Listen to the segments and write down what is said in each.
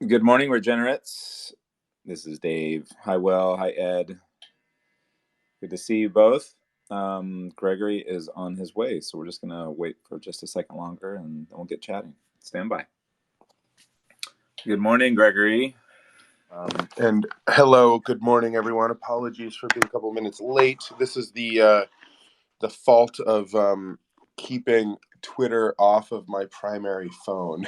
Good morning, Regenerates. This is Dave. Hi, Will. Hi, Ed. Good to see you both. Gregory is on his way, so we're just going to wait for just a second longer and then we'll get chatting. Stand by. Good morning, Gregory. And hello, good morning, everyone. Apologies for being a couple minutes late. This is the fault of keeping Twitter off of my primary phone.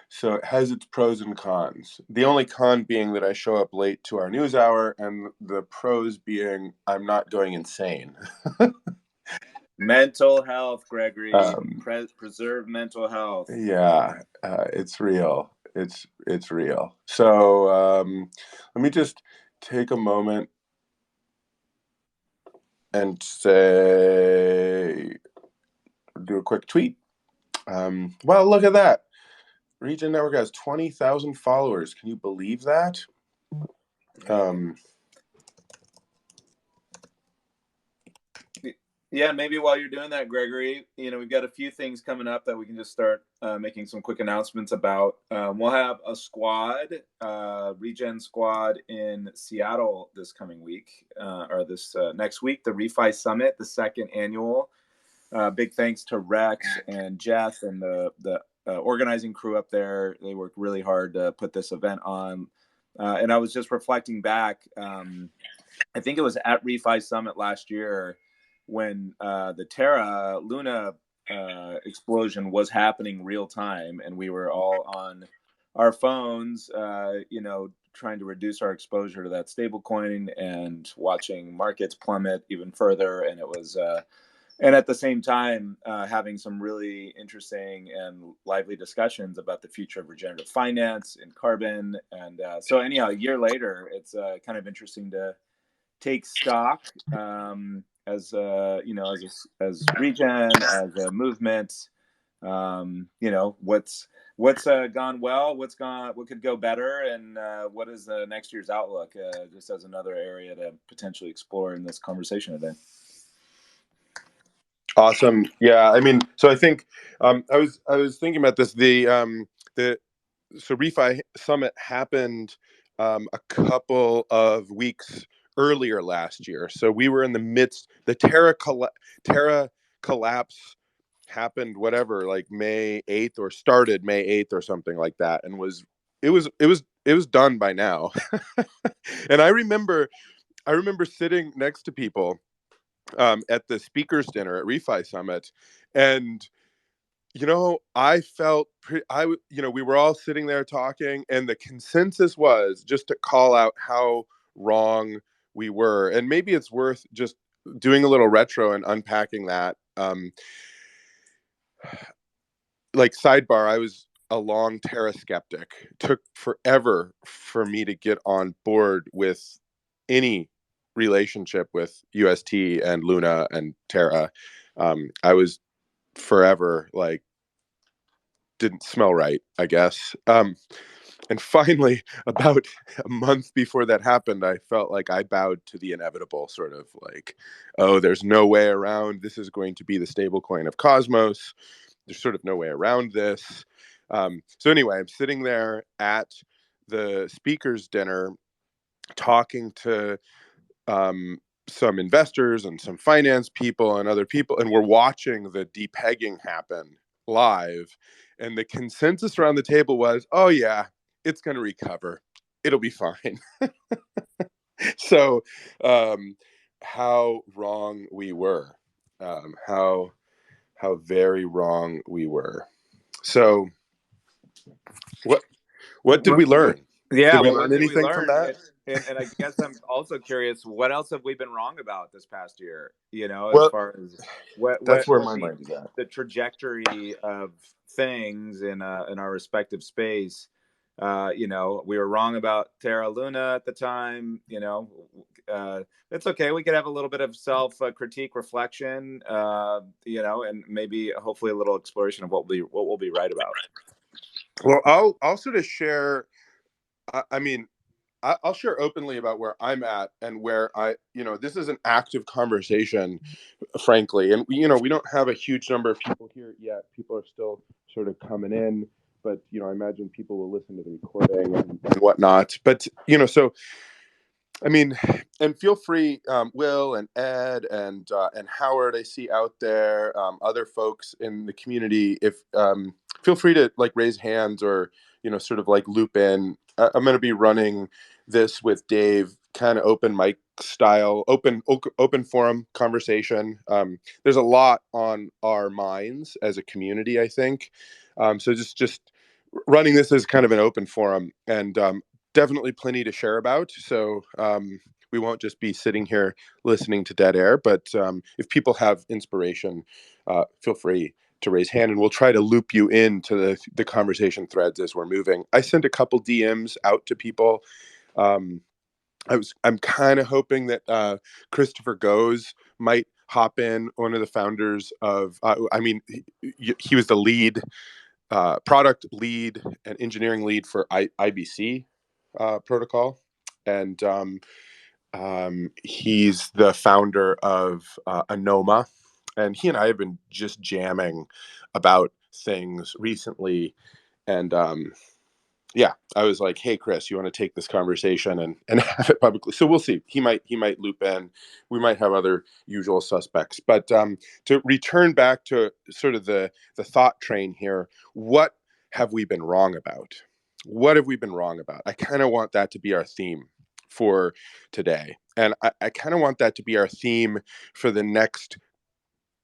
So it has its pros and cons. The only con being that I show up late to our news hour, and the pros being I'm not going insane. Mental health, Gregory. Um, Preserve mental health. yeah, it's real. It's real. So let me just take a moment and do a quick tweet. Well, look at that. Regen Network has 20,000 followers. Can you believe that? Yeah, maybe while you're doing that, Gregory, we've got a few things coming up that we can just start making some quick announcements about. We'll have a squad, Regen squad in Seattle this coming week, or this next week, the Refi Summit, the second annual. Big thanks to Rex and Jeff and the organizing crew up there. They worked really hard to put this event on. And I was just reflecting back. I think it was at Refi Summit last year when the Terra Luna explosion was happening real time, and we were all on our phones, trying to reduce our exposure to that stablecoin and watching markets plummet even further. And it was, and at the same time, having some really interesting and lively discussions about the future of regenerative finance and carbon. And so, anyhow, a year later, it's kind of interesting to take stock as as Regen, as a movement. What's gone well, what could go better, and what is next year's outlook? Just as another area to potentially explore in this conversation today. Awesome. Yeah, I mean, so I think I was thinking about this. So Refi Summit happened a couple of weeks earlier last year. So we were in the midst. The Terra collapse happened, whatever, like May 8th, or started May 8th or something like that, and it was done by now. And I remember sitting next to people at the speakers dinner at Refi Summit, and I felt we were all sitting there talking, and the consensus was just to call out how wrong we were. And maybe it's worth just doing a little retro and unpacking that. Like, sidebar, I was a long Terra skeptic. It took forever for me to get on board with any relationship with UST and Luna and Terra. I was forever like, didn't smell right, I guess. And finally, about a month before that happened, I felt like I bowed to the inevitable, sort of like, oh, there's no way around. This is going to be the stablecoin of Cosmos. There's sort of no way around this. So anyway, I'm sitting there at the speakers dinner talking to some investors and some finance people and other people, and we're watching the depegging happen live. And the consensus around the table was, oh yeah, it's going to recover. It'll be fine. So how wrong we were. How very wrong we were. So what did we learn? Yeah, Did we well, what learn did we anything from learn? that? And I guess I'm also curious, what else have we been wrong about this past year? As Well, far as what that's where my the mind is at. the trajectory of things in our respective space. We were wrong about Terra Luna at the time. It's okay. We could have a little bit of self critique, reflection. And maybe hopefully a little exploration of what we'll be right about. Well, I'll sort of share. I mean, I'll share openly about where I'm at and where this is an active conversation, frankly. And, we don't have a huge number of people here yet. People are still sort of coming in. but I imagine people will listen to the recording and whatnot. But so I mean, and feel free, Will and Ed and Howard, I see out there, other folks in the community. If feel free to like raise hands or sort of like loop in. I'm going to be running this with Dave, kind of open mic style, open forum conversation. There's a lot on our minds as a community, I think. So just running this as kind of an open forum, and definitely plenty to share about. So we won't just be sitting here listening to dead air, but if people have inspiration, feel free to raise hand, and we'll try to loop you into the conversation threads as we're moving. I sent a couple DMs out to people. Um, I'm kind of hoping that Christopher Goes might hop in, one of the founders of. I mean, he was the lead product lead and engineering lead for IBC protocol, and he's the founder of Anoma, and he and I have been just jamming about things recently, and yeah, I was like, "Hey, Chris, you want to take this conversation and have it publicly?" So we'll see. He might loop in. We might have other usual suspects. But to return back to sort of the thought train here, what have we been wrong about? What have we been wrong about? I kind of want that to be our theme for today, and I kind of want that to be our theme for the next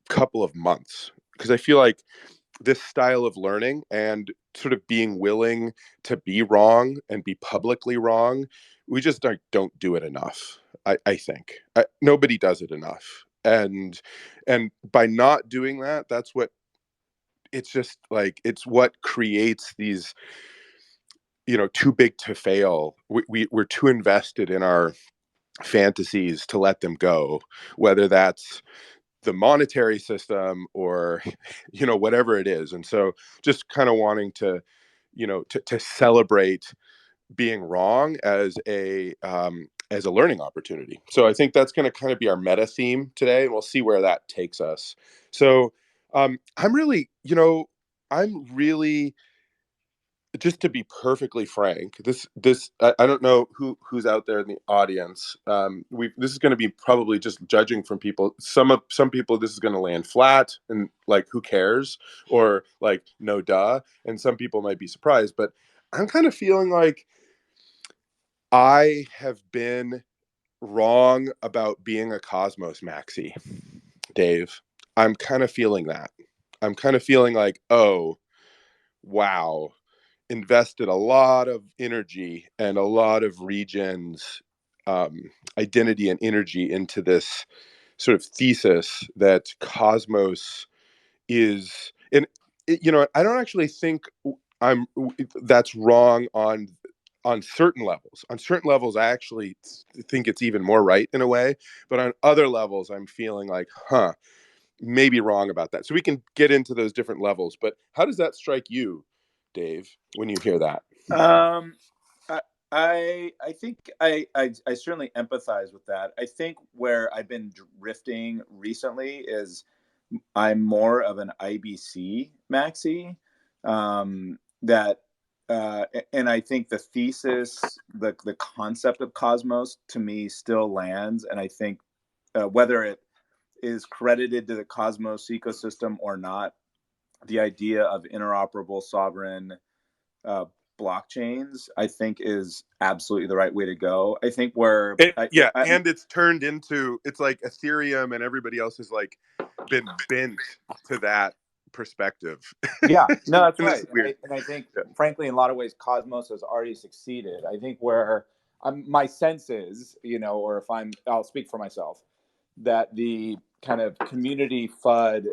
couple of months, because I feel like this style of learning and sort of being willing to be wrong and be publicly wrong, we just don't do it enough. I think nobody does it enough, and by not doing that, that's what it's just like, it's what creates these too big to fail. We're too invested in our fantasies to let them go, whether that's the monetary system or whatever it is. And so just kind of wanting to to celebrate being wrong as a learning opportunity. So I think that's going to kind of be our meta theme today, and we'll see where that takes us. So I'm really just to be perfectly frank, this I don't know who's out there in the audience. We This is going to be probably just judging from people. Some people, this is going to land flat and like, who cares, or like, no duh. And some people might be surprised, but I'm kind of feeling like I have been wrong about being a Cosmos maxi, Dave. I'm kind of feeling that. I'm kind of feeling like, oh wow, invested a lot of energy and a lot of regions identity and energy into this sort of thesis that Cosmos is, and I don't actually think I'm that's wrong on certain levels. On certain levels, I actually think it's even more right in a way, but on other levels, I'm feeling like, maybe wrong about that. So we can get into those different levels, but how does that strike you, Dave, when you hear that? Um, I I think I certainly empathize with that. I think where I've been drifting recently is I'm more of an IBC maxi. That and I think the thesis, the concept of Cosmos to me still lands, and I think whether it is credited to the Cosmos ecosystem or not, the idea of interoperable sovereign uh, blockchains, I think, is absolutely the right way to go. I think where Yeah, and it's turned into, it's like Ethereum and everybody else has like been bent to that perspective. yeah, no, that's And this right. is weird. And I think, Yeah. frankly, in a lot of ways, Cosmos has already succeeded. I think where my sense is, or if I'll speak for myself, that the kind of community FUD,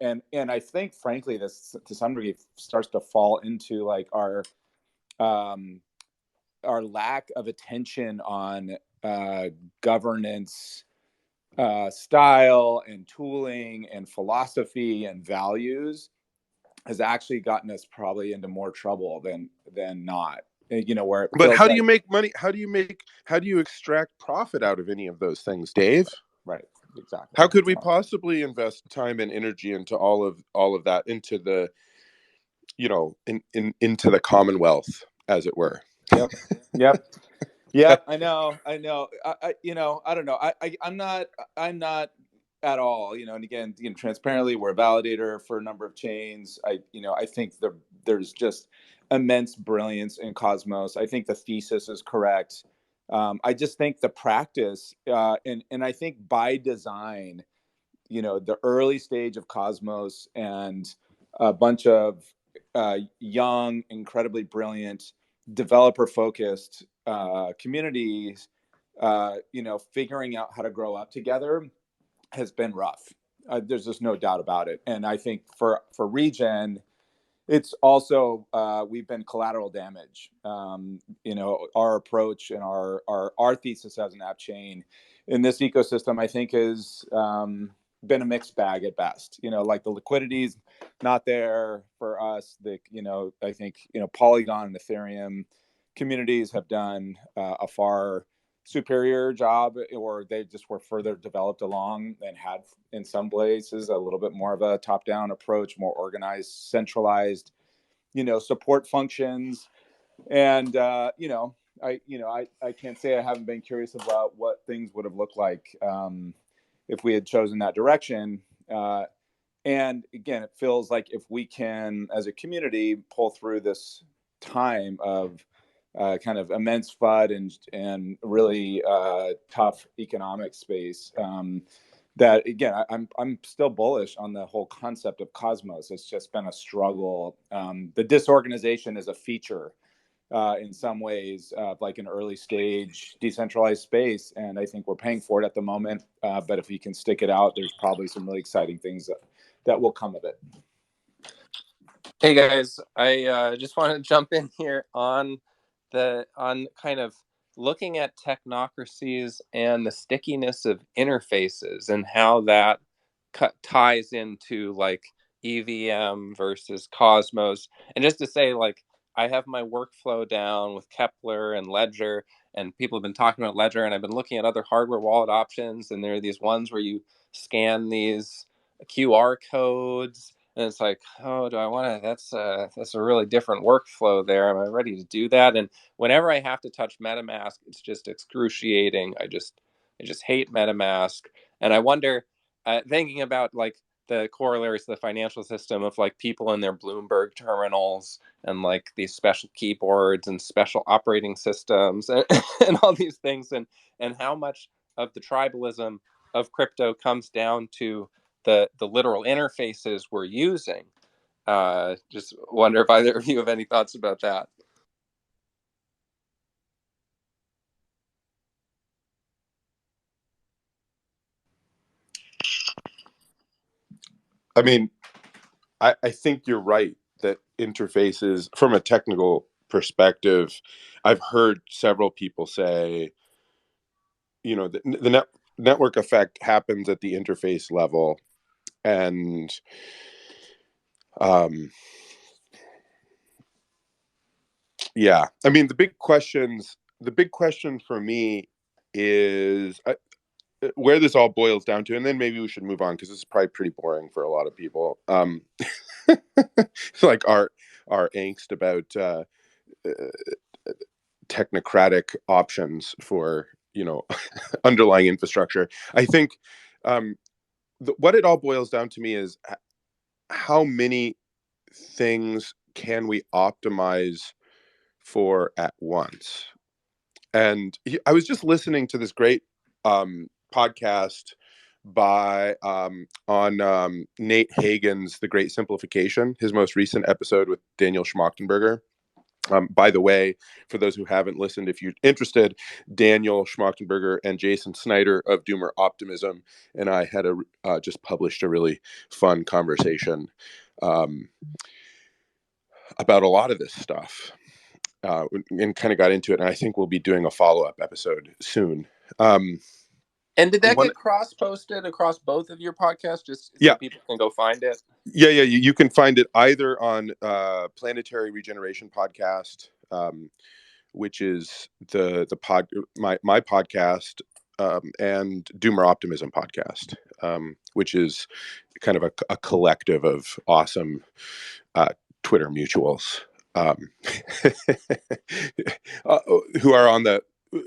and I think, frankly, this to some degree starts to fall into like um, our lack of attention on governance style and tooling and philosophy and values has actually gotten us probably into more trouble than not. Where it But feels how do you like, make money? How do you extract profit out of any of those things, Dave? right, exactly. How could we possibly invest time and energy into all of that, into into the Commonwealth, as it were. Yep. Yep. Yep. I know. I know. I don't know. I'm not at all, and again, transparently, we're a validator for a number of chains. I think there's just immense brilliance in Cosmos. I think the thesis is correct. I just think the practice, and I think by design, the early stage of Cosmos and a bunch of young, incredibly brilliant, developer focused communities, figuring out how to grow up together has been rough. There's just no doubt about it. And I think for Regen, it's also we've been collateral damage. Our approach and our thesis as an app chain in this ecosystem, I think, has been a mixed bag at best. Like the liquidity's not there for us. I think Polygon and Ethereum communities have done a far superior job, or they just were further developed along and had in some places a little bit more of a top-down approach, more organized, centralized support functions. And I can't say I haven't been curious about what things would have looked like if we had chosen that direction. And again, it feels like if we can, as a community, pull through this time of kind of immense FUD and really tough economic space. That again, I'm still bullish on the whole concept of Cosmos. It's just been a struggle. The disorganization is a feature in some ways, like an early stage decentralized space, and I think we're paying for it at the moment. But if we can stick it out, there's probably some really exciting things that will come of it. Hey guys, I just want to jump in here on kind of looking at technocracies and the stickiness of interfaces and how that ties into like EVM versus Cosmos. And just to say, like, I have my workflow down with Kepler and Ledger, and people have been talking about Ledger, and I've been looking at other hardware wallet options, and there are these ones where you scan these QR codes. And it's like, oh, do I want to? That's a really different workflow there. Am I ready to do that? And whenever I have to touch MetaMask, it's just excruciating. I just hate MetaMask. And I wonder, thinking about like the corollaries to the financial system of like people in their Bloomberg terminals and like these special keyboards and special operating systems and all these things, and how much of the tribalism of crypto comes down to the literal interfaces we're using. Just wonder if either of you have any thoughts about that. I mean, I think you're right that interfaces, from a technical perspective, I've heard several people say, the network effect happens at the interface level. And yeah, I mean, the big question for me is where this all boils down to, and then maybe we should move on because this is probably pretty boring for a lot of people. Like our angst about technocratic options for underlying infrastructure. I think what it all boils down to me is how many things can we optimize for at once. And I was just listening to this great podcast by on Nate Hagen's The Great Simplification, his most recent episode with Daniel Schmachtenberger. By the way, for those who haven't listened, if you're interested, Daniel Schmachtenberger and Jason Snyder of Doomer Optimism and I had just published a really fun conversation about a lot of this stuff. And kind of got into it, and I think we'll be doing a follow-up episode soon. And did that get cross-posted across both of your podcasts, just so people can go find it? Yeah. You can find it either on Planetary Regeneration Podcast, which is my podcast, and Doomer Optimism Podcast, which is kind of a collective of awesome Twitter mutuals, um, who are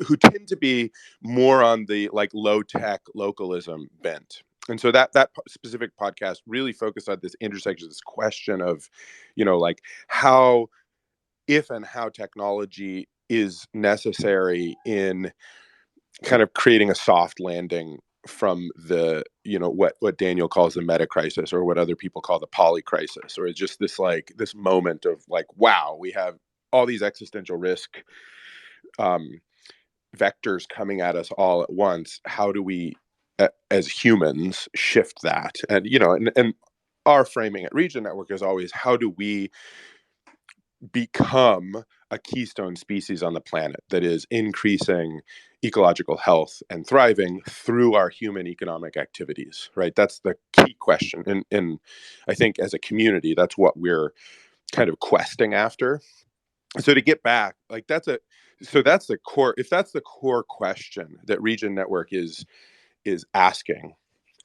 who tend to be more on the like low tech localism bent. And so that specific podcast really focused on this intersection, this question of, like how, if and how technology is necessary in kind of creating a soft landing from the, what Daniel calls the meta crisis, or what other people call the poly crisis, or it's just this moment of like, wow, we have all these existential risk vectors coming at us all at once. How do we, as humans, shift that? And and our framing at Regen Network is always, how do we become a keystone species on the planet that is increasing ecological health and thriving through our human economic activities, right? That's the key question. And I think as a community, that's what we're kind of questing after. So to get back, like that's the core, if that's the core question that Regen Network is asking,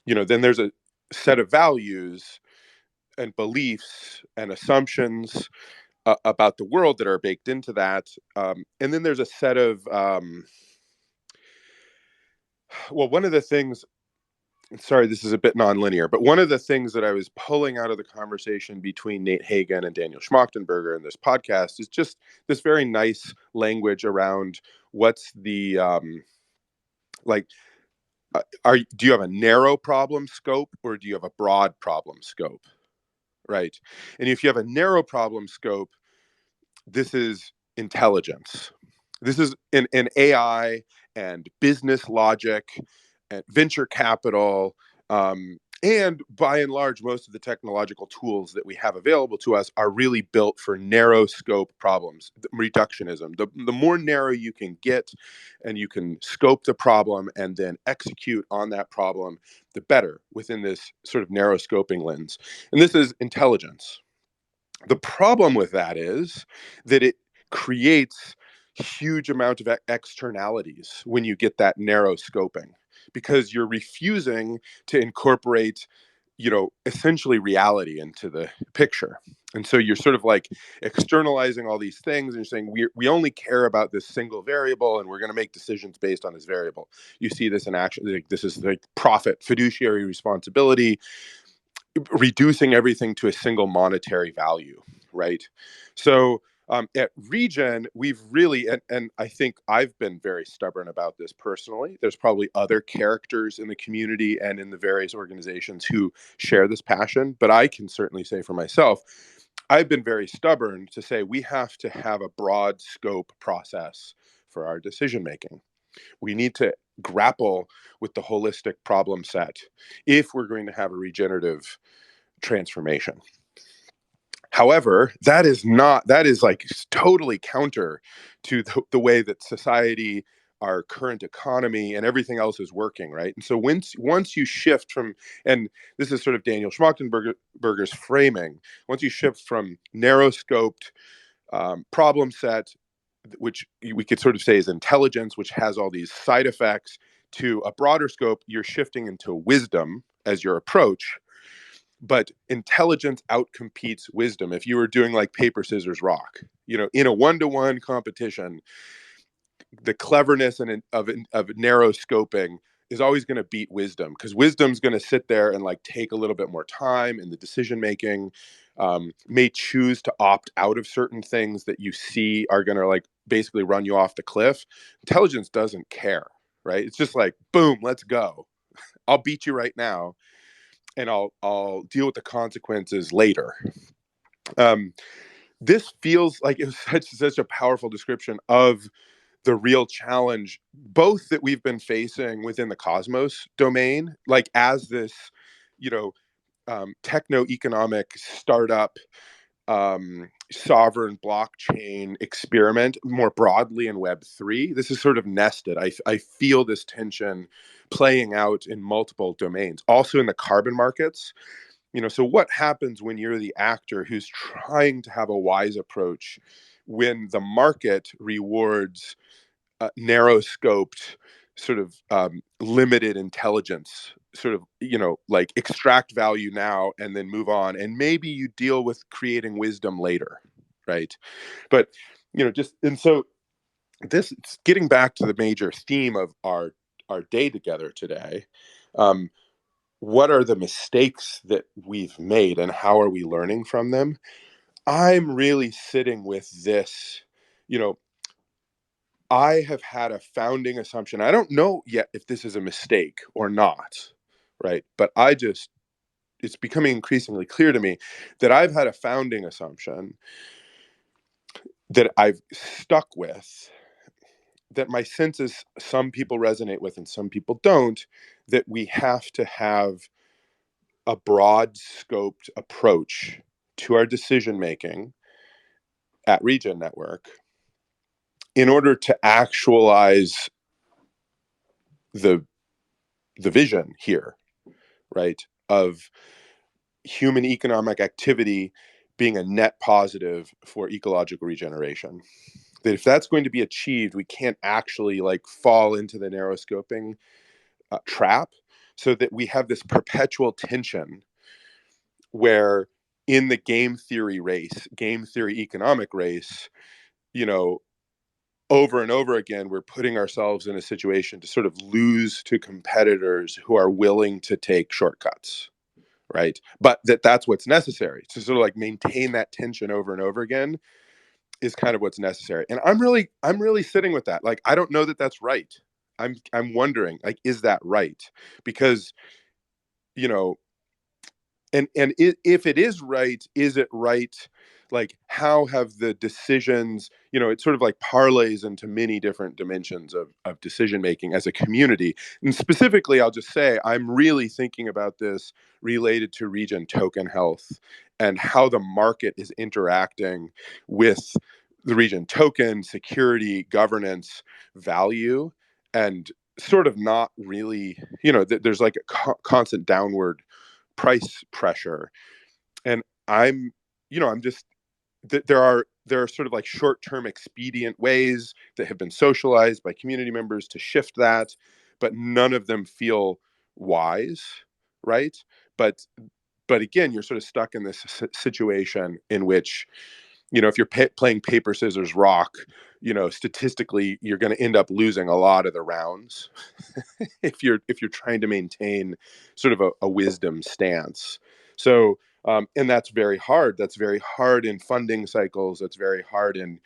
then there's a set of values and beliefs and assumptions about the world that are baked into that. And then there's a set of, one of the things, sorry, this is a bit nonlinear, but one of the things that I was pulling out of the conversation between Nate Hagen and Daniel Schmachtenberger in this podcast is just this very nice language around what's the, do you have a narrow problem scope, or do you have a broad problem scope? Right. And if you have a narrow problem scope, this is intelligence. This is an AI and business logic and venture capital. And by and large, most of the technological tools that we have available to us are really built for narrow scope problems. Reductionism. The more narrow you can get and you can scope the problem and then execute on that problem, the better within this sort of narrow scoping lens. And this is intelligence. The problem with that is that it creates huge amount of externalities when you get that narrow scoping, because you're refusing to incorporate, essentially reality into the picture. And so you're sort of like externalizing all these things, and you're saying we only care about this single variable, and we're going to make decisions based on this variable. You see this in action. Like, this is like profit, fiduciary responsibility, reducing everything to a single monetary value, right? So at Regen, we've really, and I think I've been very stubborn about this personally. There's probably other characters in the community and in the various organizations who share this passion, but I can certainly say for myself, I've been very stubborn to say we have to have a broad scope process for our decision making. We need to grapple with the holistic problem set if we're going to have a regenerative transformation. However, that is like totally counter to the way that society, our current economy, and everything else is working, right? And so once you shift from, and this is sort of Daniel Schmachtenberger's framing, once you shift from narrow scoped problem set, which we could sort of say is intelligence, which has all these side effects, to a broader scope, you're shifting into wisdom as your approach. But intelligence outcompetes wisdom. If you were doing like paper, scissors, rock, in a one-to-one competition, the cleverness of narrow scoping is always going to beat wisdom, because wisdom's going to sit there and like take a little bit more time in the decision making, may choose to opt out of certain things that you see are going to like basically run you off the cliff. Intelligence doesn't care, right? It's just like, boom, let's go. I'll beat you right now, and I'll deal with the consequences later. This feels like it was such a powerful description of the real challenge, both that we've been facing within the Cosmos domain, like as this, techno-economic startup, sovereign blockchain experiment more broadly in Web3. This is sort of nested. I feel this tension playing out in multiple domains, also in the carbon markets. So what happens when you're the actor who's trying to have a wise approach, when the market rewards narrow scoped, sort of limited intelligence, sort of, like extract value now and then move on, and maybe you deal with creating wisdom later, right? But just, and so this, getting back to the major theme of our day together today, what are the mistakes that we've made and how are we learning from them? I'm really sitting with this, I have had a founding assumption. I don't know yet if this is a mistake or not, right? But it's becoming increasingly clear to me that I've had a founding assumption that I've stuck with, that my sense is some people resonate with and some people don't, that we have to have a broad scoped approach to our decision making at Regen Network in order to actualize the vision here, right, of human economic activity being a net positive for ecological regeneration. That if that's going to be achieved, we can't actually like fall into the narrow scoping trap, so that we have this perpetual tension where in the game theory economic race, over and over again, we're putting ourselves in a situation to sort of lose to competitors who are willing to take shortcuts, right? But that's what's necessary to sort of like maintain that tension over and over again is kind of what's necessary. And I'm really sitting with that. Like, I don't know that that's right. I'm wondering, like, is that right? Because, you know, if it is right, is it right? Like, how have the decisions, it sort of like parlays into many different dimensions of decision making as a community. And specifically, I'll just say I'm really thinking about this related to Regen token health and how the market is interacting with the Regen token security, governance, value, and sort of not really, there's like a constant downward price pressure. And I'm just, there are sort of like short-term expedient ways that have been socialized by community members to shift that, but none of them feel wise, right? But again, you're sort of stuck in this situation in which, if you're playing paper scissors rock, statistically you're going to end up losing a lot of the rounds if you're trying to maintain sort of a wisdom stance. So and that's very hard. That's very hard in funding cycles. That's very hard in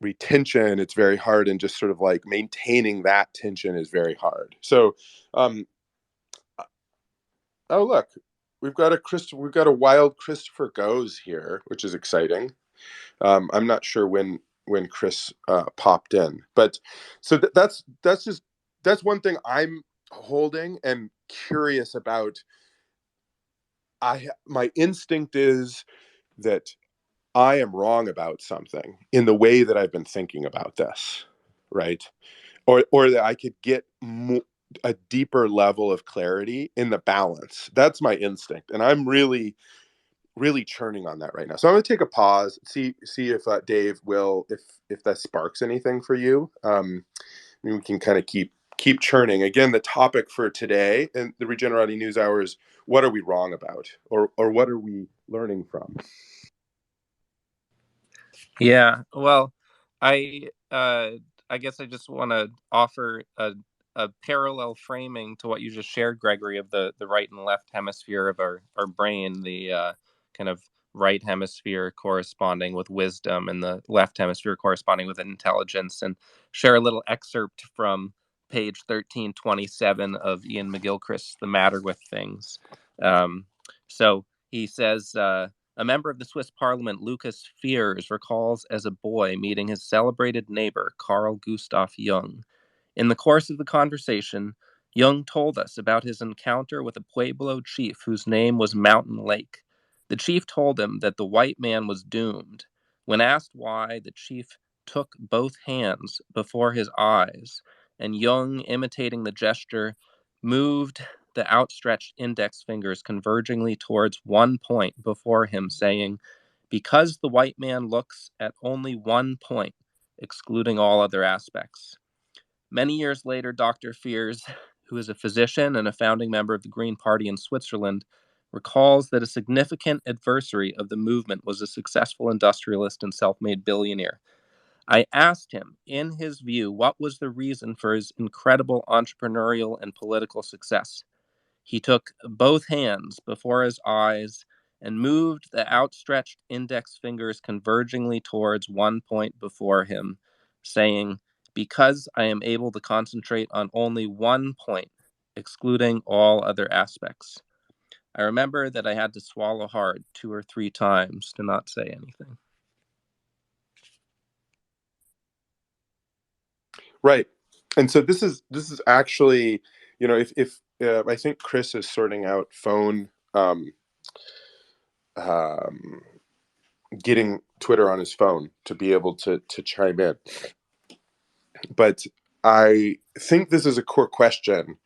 retention. It's very hard in just sort of like maintaining that tension is very hard. So oh look, we've got a wild Christopher Goes here, which is exciting. I'm not sure when Chris popped in, but so that's one thing I'm holding and curious about. My instinct is that I am wrong about something in the way that I've been thinking about this, right? Or that I could get a deeper level of clarity in the balance. That's my instinct, and I'm really churning on that right now. So I'm going to take a pause, see if Dave will, if that sparks anything for you. We can kind of keep churning. Again, the topic for today in the Regenerati News Hour is, what are we wrong about, or what are we learning from? Yeah, well, I uh, I guess I just want to offer a parallel framing to what you just shared, Gregory, of the right and left hemisphere of our brain, the kind of right hemisphere corresponding with wisdom and the left hemisphere corresponding with intelligence, and share a little excerpt from page 1327 of Ian McGilchrist's The Matter with Things. So he says, a member of the Swiss parliament, Lucas Fiers, recalls as a boy meeting his celebrated neighbor, Carl Gustav Jung. In the course of the conversation, Jung told us about his encounter with a Pueblo chief whose name was Mountain Lake. The chief told him that the white man was doomed. When asked why, the chief took both hands before his eyes, and Jung, imitating the gesture, moved the outstretched index fingers convergingly towards one point before him, saying, "Because the white man looks at only one point, excluding all other aspects." Many years later, Dr. Fears, who is a physician and a founding member of the Green Party in Switzerland, recalls that a significant adversary of the movement was a successful industrialist and self-made billionaire. I asked him, in his view, what was the reason for his incredible entrepreneurial and political success. He took both hands before his eyes and moved the outstretched index fingers convergingly towards one point before him, saying, "Because I am able to concentrate on only one point, excluding all other aspects." I remember that I had to swallow hard 2 or 3 times to not say anything. Right. And so this is actually, if I think Chris is sorting out phone, um, getting Twitter on his phone to be able to chime in. But I think this is a core question,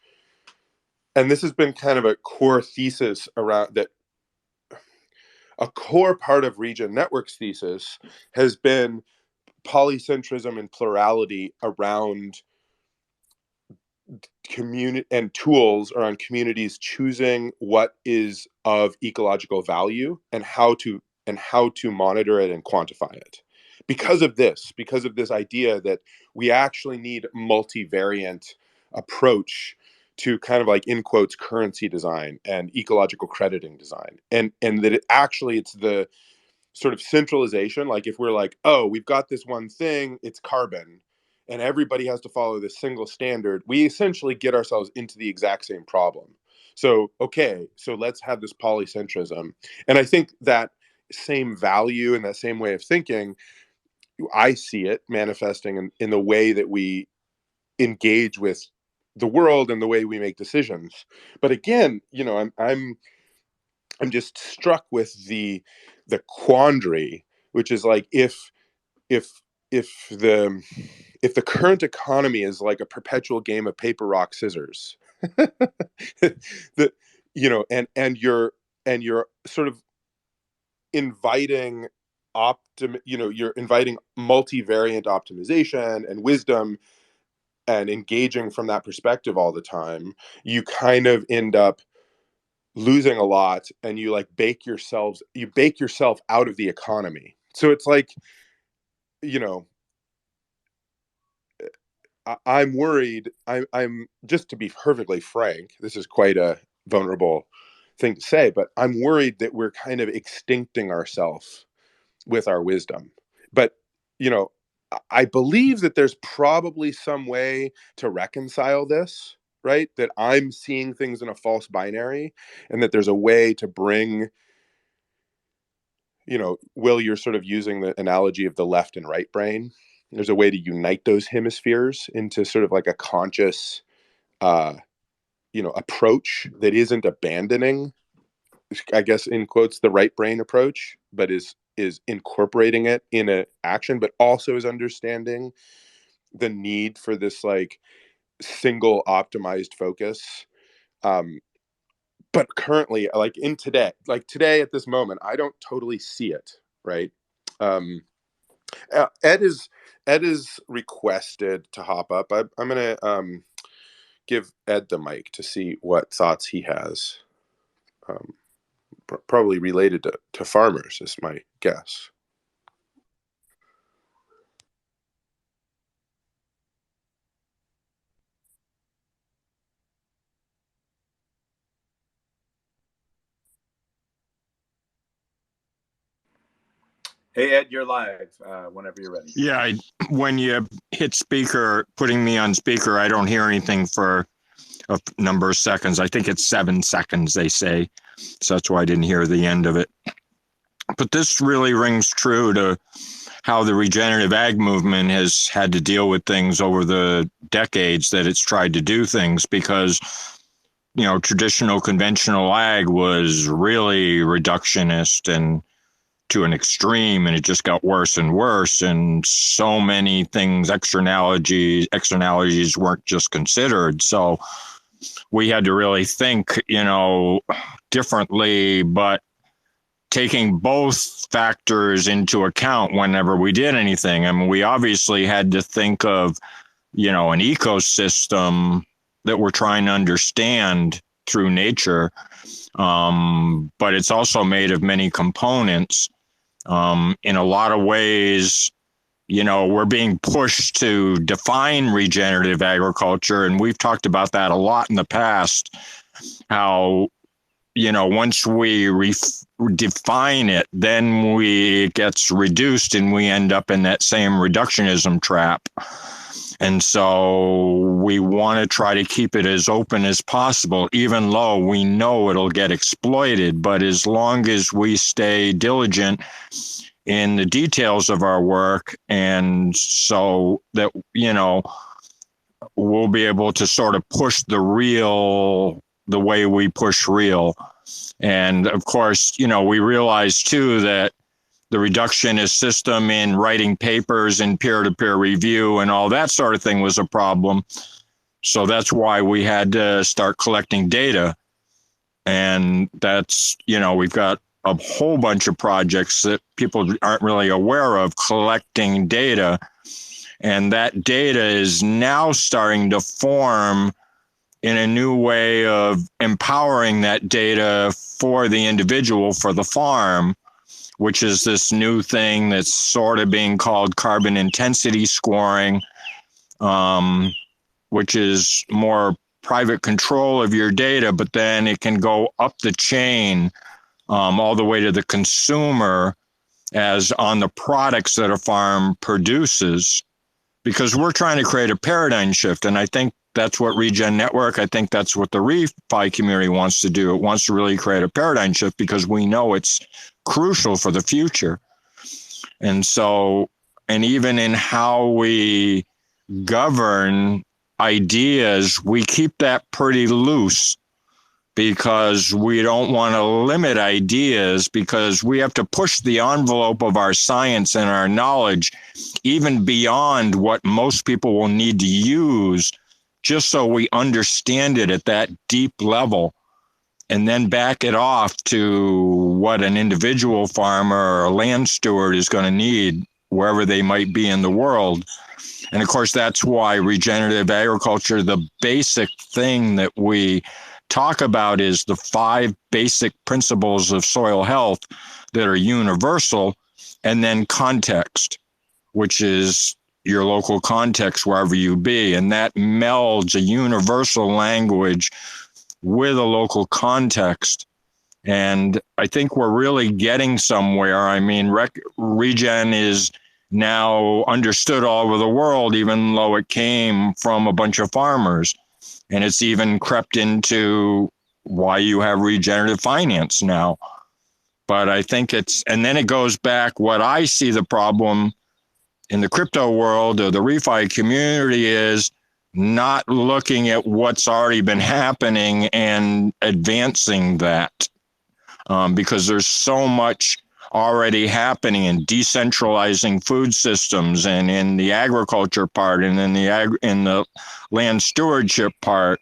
and this has been kind of a core thesis around that. A core part of Regen Network's thesis has been polycentrism and plurality around community and tools around communities choosing what is of ecological value and how to monitor it and quantify it. Because of this idea that we actually need multivariant approach to kind of like, in quotes, currency design and ecological crediting design, and that it's the sort of centralization. Like, if we're like, oh, we've got this one thing, it's carbon, and everybody has to follow this single standard, we essentially get ourselves into the exact same problem. So, okay, so let's have this polycentrism. And I think that same value and that same way of thinking, I see it manifesting in the way that we engage with the world and the way we make decisions. But again, I'm just struck with the quandary, which is like, if the current economy is like a perpetual game of paper rock scissors, that and you're sort of inviting you're inviting multivariant optimization and wisdom and engaging from that perspective all the time, you kind of end up losing a lot, and you bake yourself out of the economy. So it's like, I'm worried. I'm just, to be perfectly frank, this is quite a vulnerable thing to say, but I'm worried that we're kind of extincting ourselves with our wisdom. But I believe that there's probably some way to reconcile this, right? That I'm seeing things in a false binary, and that there's a way to bring, Will, you're sort of using the analogy of the left and right brain. There's a way to unite those hemispheres into sort of like a conscious, approach that isn't abandoning, I guess, in quotes, the right brain approach, but is incorporating it in an action, but also is understanding the need for this like single optimized focus. But currently, today at this moment, I don't totally see it. Right. Ed is requested to hop up. I'm gonna give Ed the mic to see what thoughts he has. Probably related to farmers is my guess. Hey, Ed, you're live whenever you're ready. Yeah, when you hit speaker, putting me on speaker, I don't hear anything for a number of seconds. I think it's 7 seconds, they say. So that's why I didn't hear the end of it. But this really rings true to how the regenerative ag movement has had to deal with things over the decades that it's tried to do things, because traditional conventional ag was really reductionist and to an extreme, and it just got worse and worse, and so many things, externalities weren't just considered. So we had to really think differently, but taking both factors into account whenever we did anything. I mean, we obviously had to think of an ecosystem that we're trying to understand through nature. But it's also made of many components. In a lot of ways, we're being pushed to define regenerative agriculture, and we've talked about that a lot in the past, how, once we define it, then it gets reduced and we end up in that same reductionism trap. And so we want to try to keep it as open as possible, even though we know it'll get exploited. But as long as we stay diligent in the details of our work, and so that, we'll be able to sort of push the way we push real. And of course, we realize too that the reductionist system in writing papers and peer-to-peer review and all that sort of thing was a problem. So that's why we had to start collecting data. And that's, we've got a whole bunch of projects that people aren't really aware of collecting data. And that data is now starting to form in a new way of empowering that data for the individual, for the farm, which is this new thing that's sort of being called carbon intensity scoring, which is more private control of your data, but then it can go up the chain all the way to the consumer as on the products that a farm produces, because we're trying to create a paradigm shift. And I think that's what Regen Network, I think that's what the refi community wants to do. It wants to really create a paradigm shift because we know it's crucial for the future. And so, and even in how we govern ideas, we keep that pretty loose because we don't want to limit ideas, because we have to push the envelope of our science and our knowledge even beyond what most people will need to use, just so we understand it at that deep level, and then back it off to what an individual farmer or a land steward is going to need wherever they might be in the world. And of course, that's why regenerative agriculture, the basic thing that we talk about is the 5 basic principles of soil health that are universal, and then context, which is your local context wherever you be. And that melds a universal language with a local context. And I think we're really getting somewhere. I mean, regen is now understood all over the world, even though it came from a bunch of farmers. And it's even crept into why you have regenerative finance now. But I think and then it goes back, what I see the problem in the crypto world or the refi community is not looking at what's already been happening and advancing that, because there's so much already happening in decentralizing food systems and in the agriculture part and in the land stewardship part.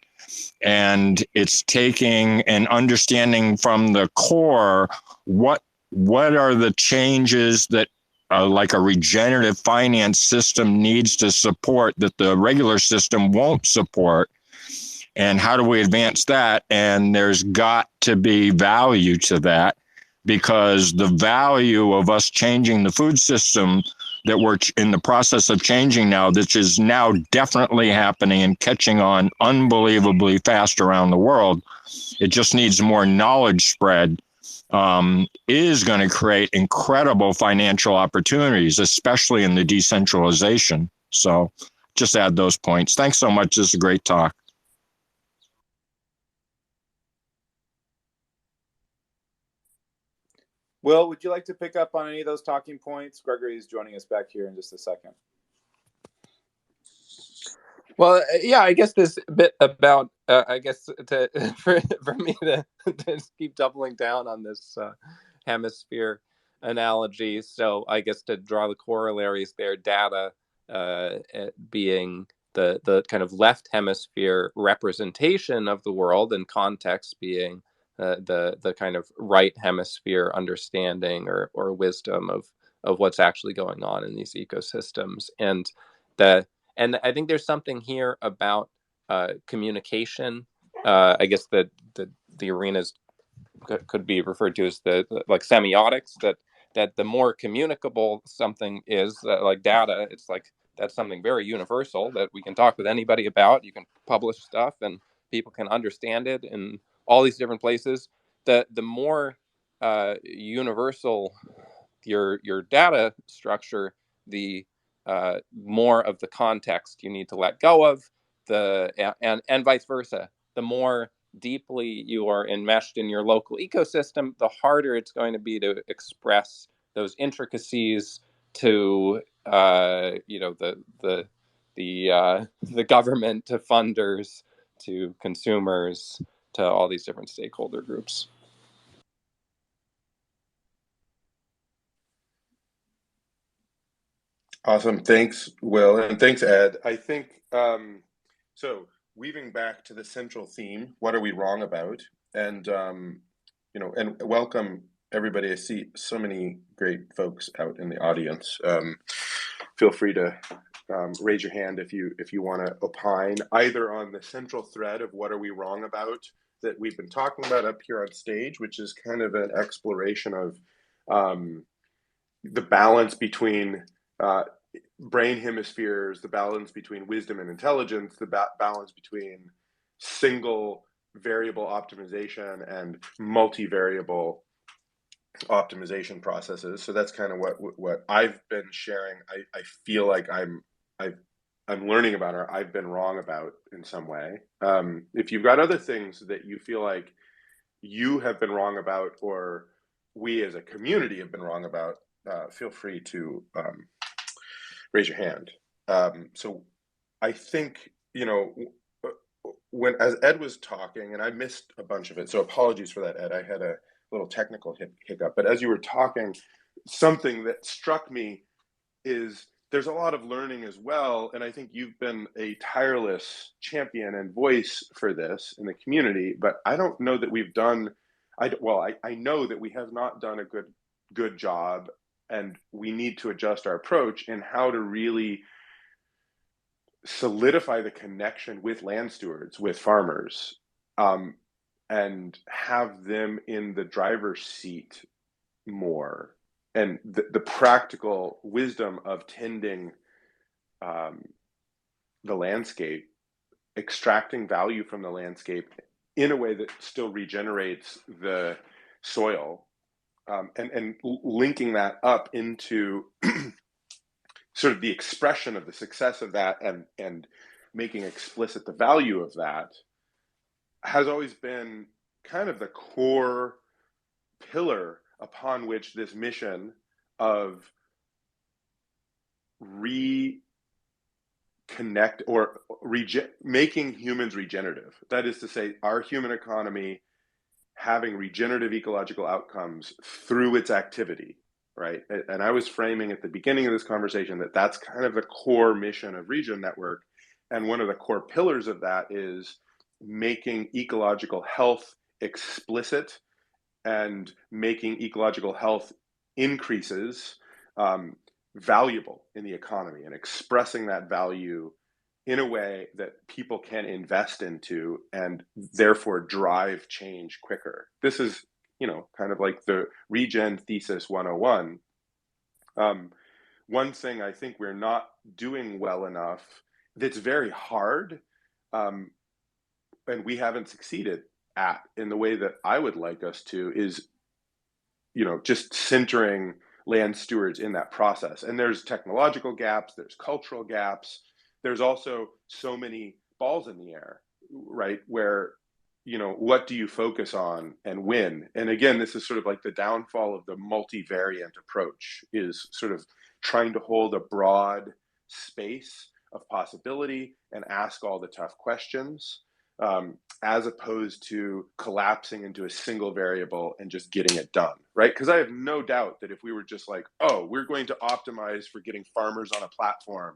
And it's taking and understanding from the core what are the changes that like a regenerative finance system needs to support that the regular system won't support, and how do we advance that? And there's got to be value to that, because the value of us changing the food system that we're in the process of changing now, which is now definitely happening and catching on unbelievably fast around the world, it just needs more knowledge spread, is going to create incredible financial opportunities, especially in the decentralization. So just add those points. Thanks so much. This is a great talk. Will, would you like to pick up on any of those talking points? Gregory is joining us back here in just a second. Well, yeah, I guess this bit about, I guess, for me to keep doubling down on this hemisphere analogy. So I guess to draw the corollaries there, data being the kind of left hemisphere representation of the world, and context being the kind of right hemisphere understanding or wisdom of what's actually going on in these ecosystems. And And I think there's something here about communication. I guess the arenas could be referred to as the like semiotics, that the more communicable something is, like data, it's like that's something very universal that we can talk with anybody about. You can publish stuff and people can understand it in all these different places. The more universal your data structure, the more of the context you need to let go of, and vice versa. The more deeply you are enmeshed in your local ecosystem, the harder it's going to be to express those intricacies to the government, to funders, to consumers, to all these different stakeholder groups. Awesome. Thanks, Will, and thanks, Ed. I think, so weaving back to the central theme, what are we wrong about? And, and welcome everybody. I see so many great folks out in the audience. Feel free to raise your hand if you want to opine either on the central thread of what are we wrong about that we've been talking about up here on stage, which is kind of an exploration of the balance between brain hemispheres, the balance between wisdom and intelligence, the balance between single variable optimization and multivariable optimization processes. So that's kind of what I've been sharing. I feel like I'm learning about, or I've been wrong about in some way. If you've got other things that you feel like you have been wrong about, or we as a community have been wrong about, feel free to raise your hand. So I think, when, as Ed was talking, and I missed a bunch of it, so apologies for that, Ed. I had a little technical hiccup. But as you were talking, something that struck me is there's a lot of learning as well. And I think you've been a tireless champion and voice for this in the community. But I don't know that we've done, I know that we have not done a good job, and we need to adjust our approach in how to really solidify the connection with land stewards, with farmers, and have them in the driver's seat more. And the practical wisdom of tending the landscape, extracting value from the landscape in a way that still regenerates the soil, and linking that up into sort of the expression of the success of that, and making explicit the value of that, has always been kind of the core pillar upon which this mission of reconnect or making humans regenerative, that is to say, our human economy having regenerative ecological outcomes through its activity, right? And I was framing at the beginning of this conversation that that's kind of the core mission of Regen Network. And one of the core pillars of that is making ecological health explicit and making ecological health increases valuable in the economy, and expressing that value in a way that people can invest into and therefore drive change quicker. This is, kind of like the Regen Thesis 101. One thing I think we're not doing well enough, that's very hard, and we haven't succeeded at in the way that I would like us to, is, just centering land stewards in that process. And there's technological gaps, there's cultural gaps, there's also so many balls in the air, right? Where, what do you focus on and when? And again, this is sort of like the downfall of the multivariant approach, is sort of trying to hold a broad space of possibility and ask all the tough questions, as opposed to collapsing into a single variable and just getting it done, right? Because I have no doubt that if we were just like, oh, we're going to optimize for getting farmers on a platform,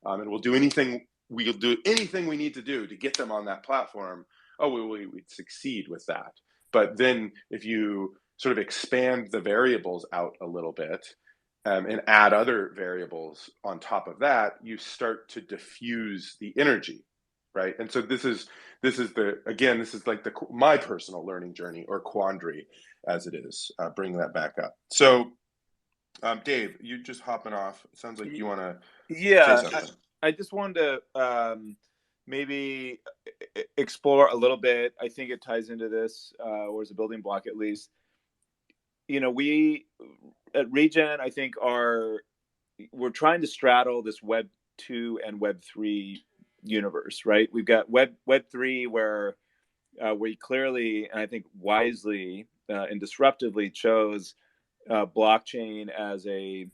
and we'll do anything we need to do to get them on that platform, we'd succeed with that. But then if you sort of expand the variables out a little bit, and add other variables on top of that, you start to diffuse the energy, right? And so this is like my personal learning journey, or quandary, as it is, bringing that back up. So, Dave, you just hopping off. It sounds like you want to say Yeah, something. I just wanted to maybe explore a little bit. I think it ties into this, or as a building block at least. We at Regen, I think, we're trying to straddle this Web 2 and Web 3 universe, right? We've got Web 3, where we clearly, and I think wisely and disruptively, chose blockchain as a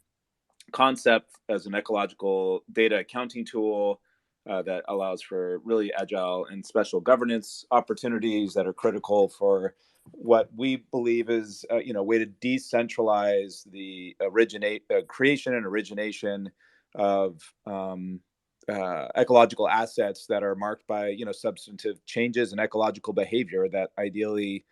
concept, as an ecological data accounting tool that allows for really agile and special governance opportunities that are critical for what we believe is a way to decentralize the creation and origination of ecological assets that are marked by substantive changes in ecological behavior that ideally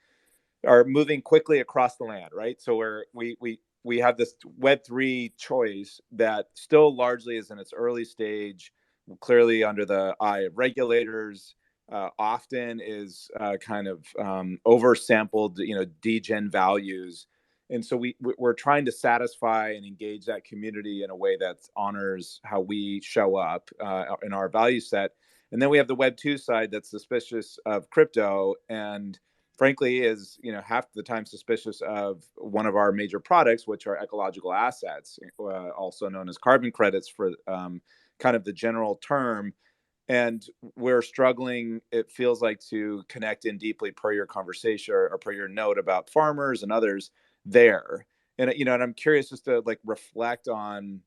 are moving quickly across the land, right? So we have this Web3 choice that still largely is in its early stage, clearly under the eye of regulators. Often is kind of oversampled, degen values, and so we're trying to satisfy and engage that community in a way that honors how we show up in our value set. And then we have the Web 2 side that's suspicious of crypto, and frankly is half the time suspicious of one of our major products, which are ecological assets, also known as carbon credits for kind of the general term. And we're struggling, it feels like, to connect in deeply per your conversation, or per your note about farmers and others there. And I'm curious just to reflect on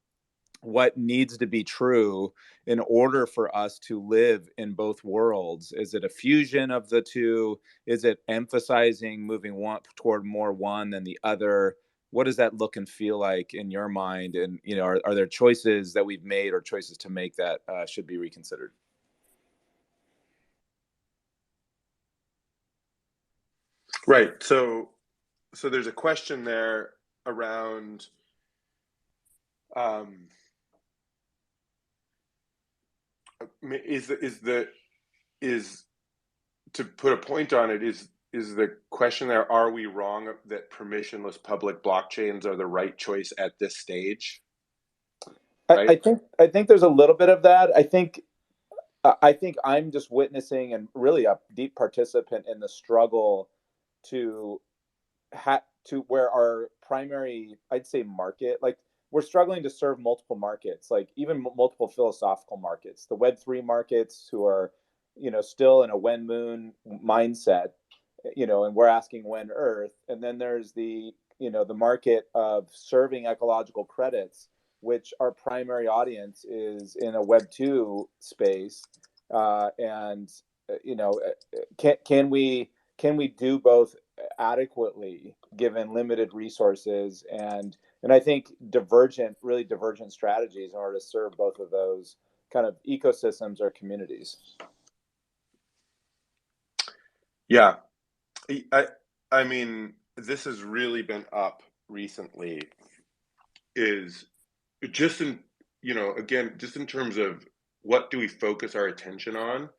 what needs to be true in order for us to live in both worlds. Is it a fusion of the two? Is it emphasizing moving one toward more one than the other? What does that look and feel like in your mind? And are there choices that we've made or choices to make that should be reconsidered? Right. So there's a question there around is to put a point on it, is the question there, are we wrong that permissionless public blockchains are the right choice at this stage? Right? I think there's a little bit of that. I think I'm just witnessing and really a deep participant in the struggle to to where our primary, I'd say, market, like, we're struggling to serve multiple markets, like even multiple philosophical markets, the Web 3 markets, who are still in a when moon mindset, and we're asking when earth. And then there's the market of serving ecological credits, which our primary audience is in a Web 2 space. And can we do both adequately given limited resources? And I think really divergent strategies in order to serve both of those kind of ecosystems or communities. Yeah. I mean, this has really been up recently, is just in, again, just in terms of what do we focus our attention on?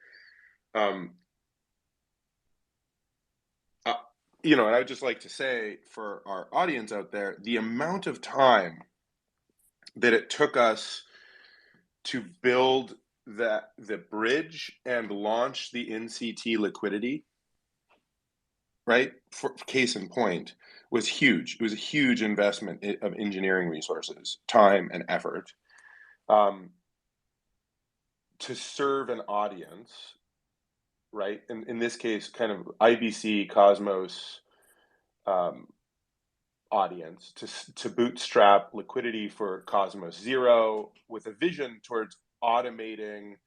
And I would just like to say, for our audience out there, the amount of time that it took us to build the bridge and launch the NCT liquidity, right? For case in point, was huge. It was a huge investment of engineering resources, time, and effort, to serve an audience, right? In this case, kind of IBC Cosmos audience, to bootstrap liquidity for Cosmos Zero, with a vision towards automating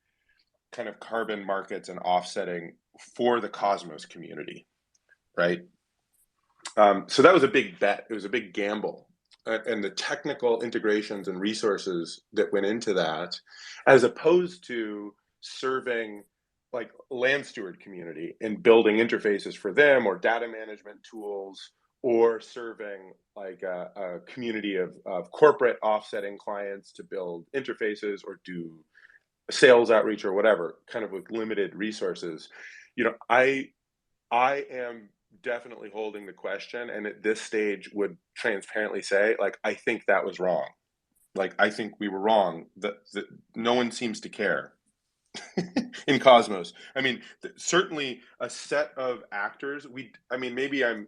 kind of carbon markets and offsetting for the Cosmos community, right? So that was a big bet. It was a big gamble. And the technical integrations and resources that went into that, as opposed to serving like land steward community and building interfaces for them, or data management tools, or serving like a community of corporate offsetting clients to build interfaces or do sales outreach or whatever, kind of with limited resources. I am definitely holding the question, and at this stage would transparently say, like, I think that was wrong. Like, I think we were wrong. That no one seems to care in Cosmos. I mean, certainly a set of actors. Maybe I'm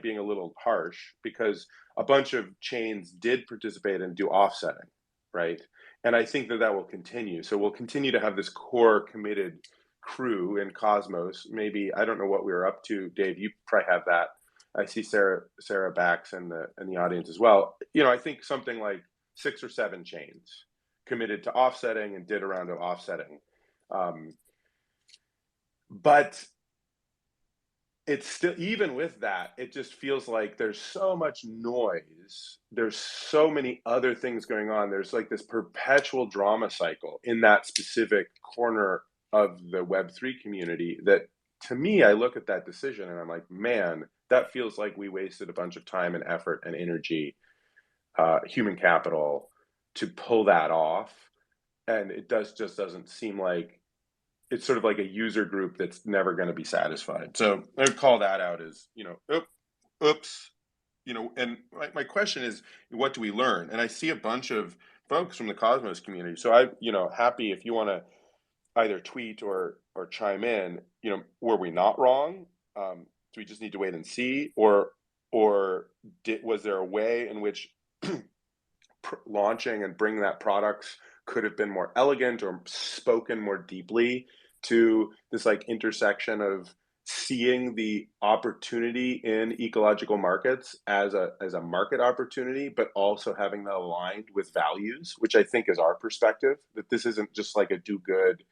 being a little harsh because a bunch of chains did participate and do offsetting, right? And I think that will continue. So we'll continue to have this core committed crew in Cosmos. Maybe I don't know what we were up to, Dave. You probably have that. I see Sarah Bax in the audience as well. I think something like 6 or 7 chains committed to offsetting and did a round of offsetting. But it's still, even with that, it just feels like there's so much noise. There's so many other things going on. There's like this perpetual drama cycle in that specific corner of the Web3 community that, to me, I look at that decision and I'm like, man, that feels like we wasted a bunch of time and effort and energy, human capital, to pull that off. And it just doesn't seem like it's sort of like a user group that's never going to be satisfied. So I would call that out as, oops, and my question is, what do we learn? And I see a bunch of folks from the Cosmos community. So happy if you want to either tweet or chime in, were we not wrong? Do we just need to wait and see? Or was there a way in which launching and bringing that products could have been more elegant or spoken more deeply to this like intersection of seeing the opportunity in ecological markets as a market opportunity, but also having that aligned with values, which I think is our perspective, that this isn't just like a do good,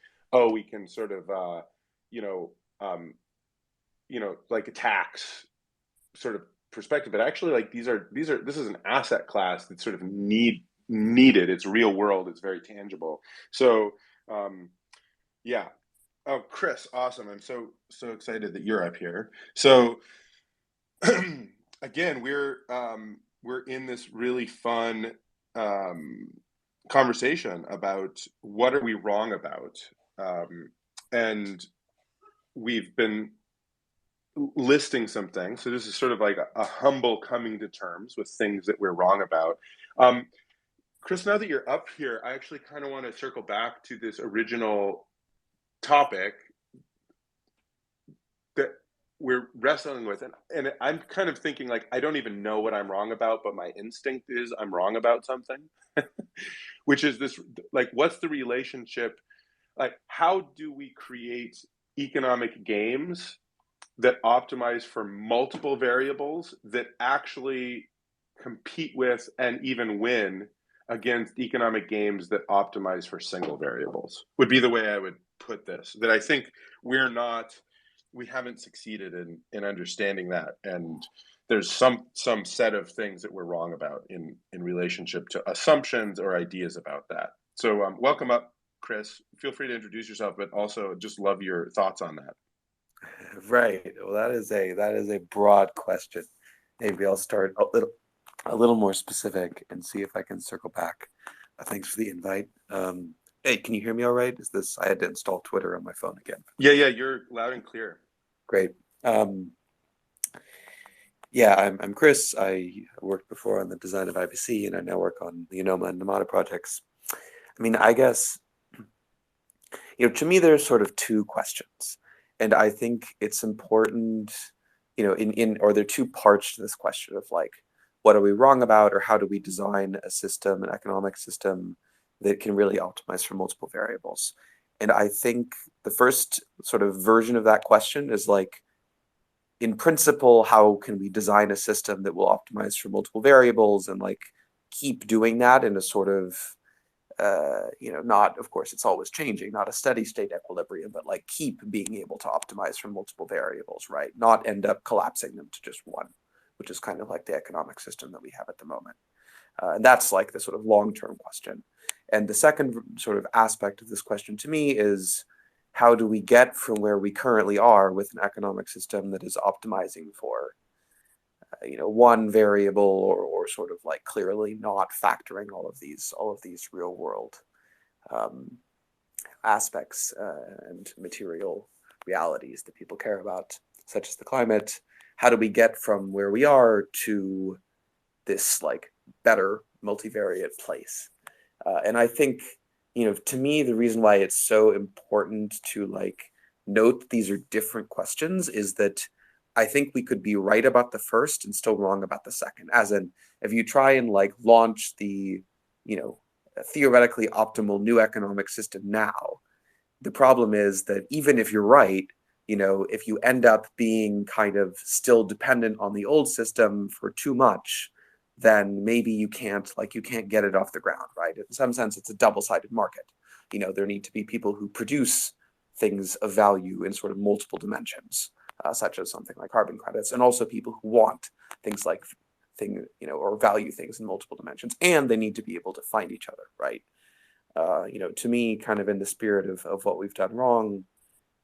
we can sort of like a tax sort of perspective, but actually like this is an asset class that's sort of needed. It's real world, it's very tangible. So yeah. Oh, Chris, awesome. I'm so excited that you're up here. So again, we're in this really fun conversation about what are we wrong about, and we've been listing some things. So this is sort of like a humble coming to terms with things that we're wrong about. Chris, now that you're up here, I actually kind of want to circle back to this original topic that we're wrestling with, and I'm kind of thinking like, I don't even know what I'm wrong about, but my instinct is I'm wrong about something, which is this, like, what's the relationship? Like, how do we create economic games that optimize for multiple variables that actually compete with and even win against economic games that optimize for single variables, would be the way I would put this. That I think we haven't succeeded in understanding that, and there's some set of things that we're wrong about in relationship to assumptions or ideas about that. So welcome up, Chris. Feel free to introduce yourself, but also just love your thoughts on that. Right. Well, that is a broad question. Maybe I'll start a little more specific and see if I can circle back. Thanks for the invite. Hey, can you hear me all right? I had to install Twitter on my phone again. Yeah, you're loud and clear. Great. Yeah, I'm Chris. I worked before on the design of IBC, and I now work on the Enoma and Namada projects. I mean, I guess, to me, there's sort of two questions. And I think it's important, or there are two parts to this question of like, what are we wrong about, or how do we design a system, an economic system that can really optimize for multiple variables? And I think the first sort of version of that question is like, in principle, how can we design a system that will optimize for multiple variables and like keep doing that in a sort of, not, of course, it's always changing, not a steady state equilibrium, but like keep being able to optimize for multiple variables, right? Not end up collapsing them to just one, which is kind of like the economic system that we have at the moment. And that's like the sort of long-term question. And the second sort of aspect of this question to me is, how do we get from where we currently are with an economic system that is optimizing for one variable, or sort of like clearly not factoring all of these real world aspects and material realities that people care about, such as the climate. How do we get from where we are to this like better multivariate place? And I think, to me, the reason why it's so important to like note that these are different questions is that I think we could be right about the first and still wrong about the second. As in, if you try and like launch the, theoretically optimal new economic system now, the problem is that even if you're right, if you end up being kind of still dependent on the old system for too much, then maybe you can't get it off the ground, right? In some sense, it's a double-sided market. There need to be people who produce things of value in sort of multiple dimensions, such as something like carbon credits, and also people who want things like or value things in multiple dimensions, and they need to be able to find each other, right? To me, kind of in the spirit of what we've done wrong,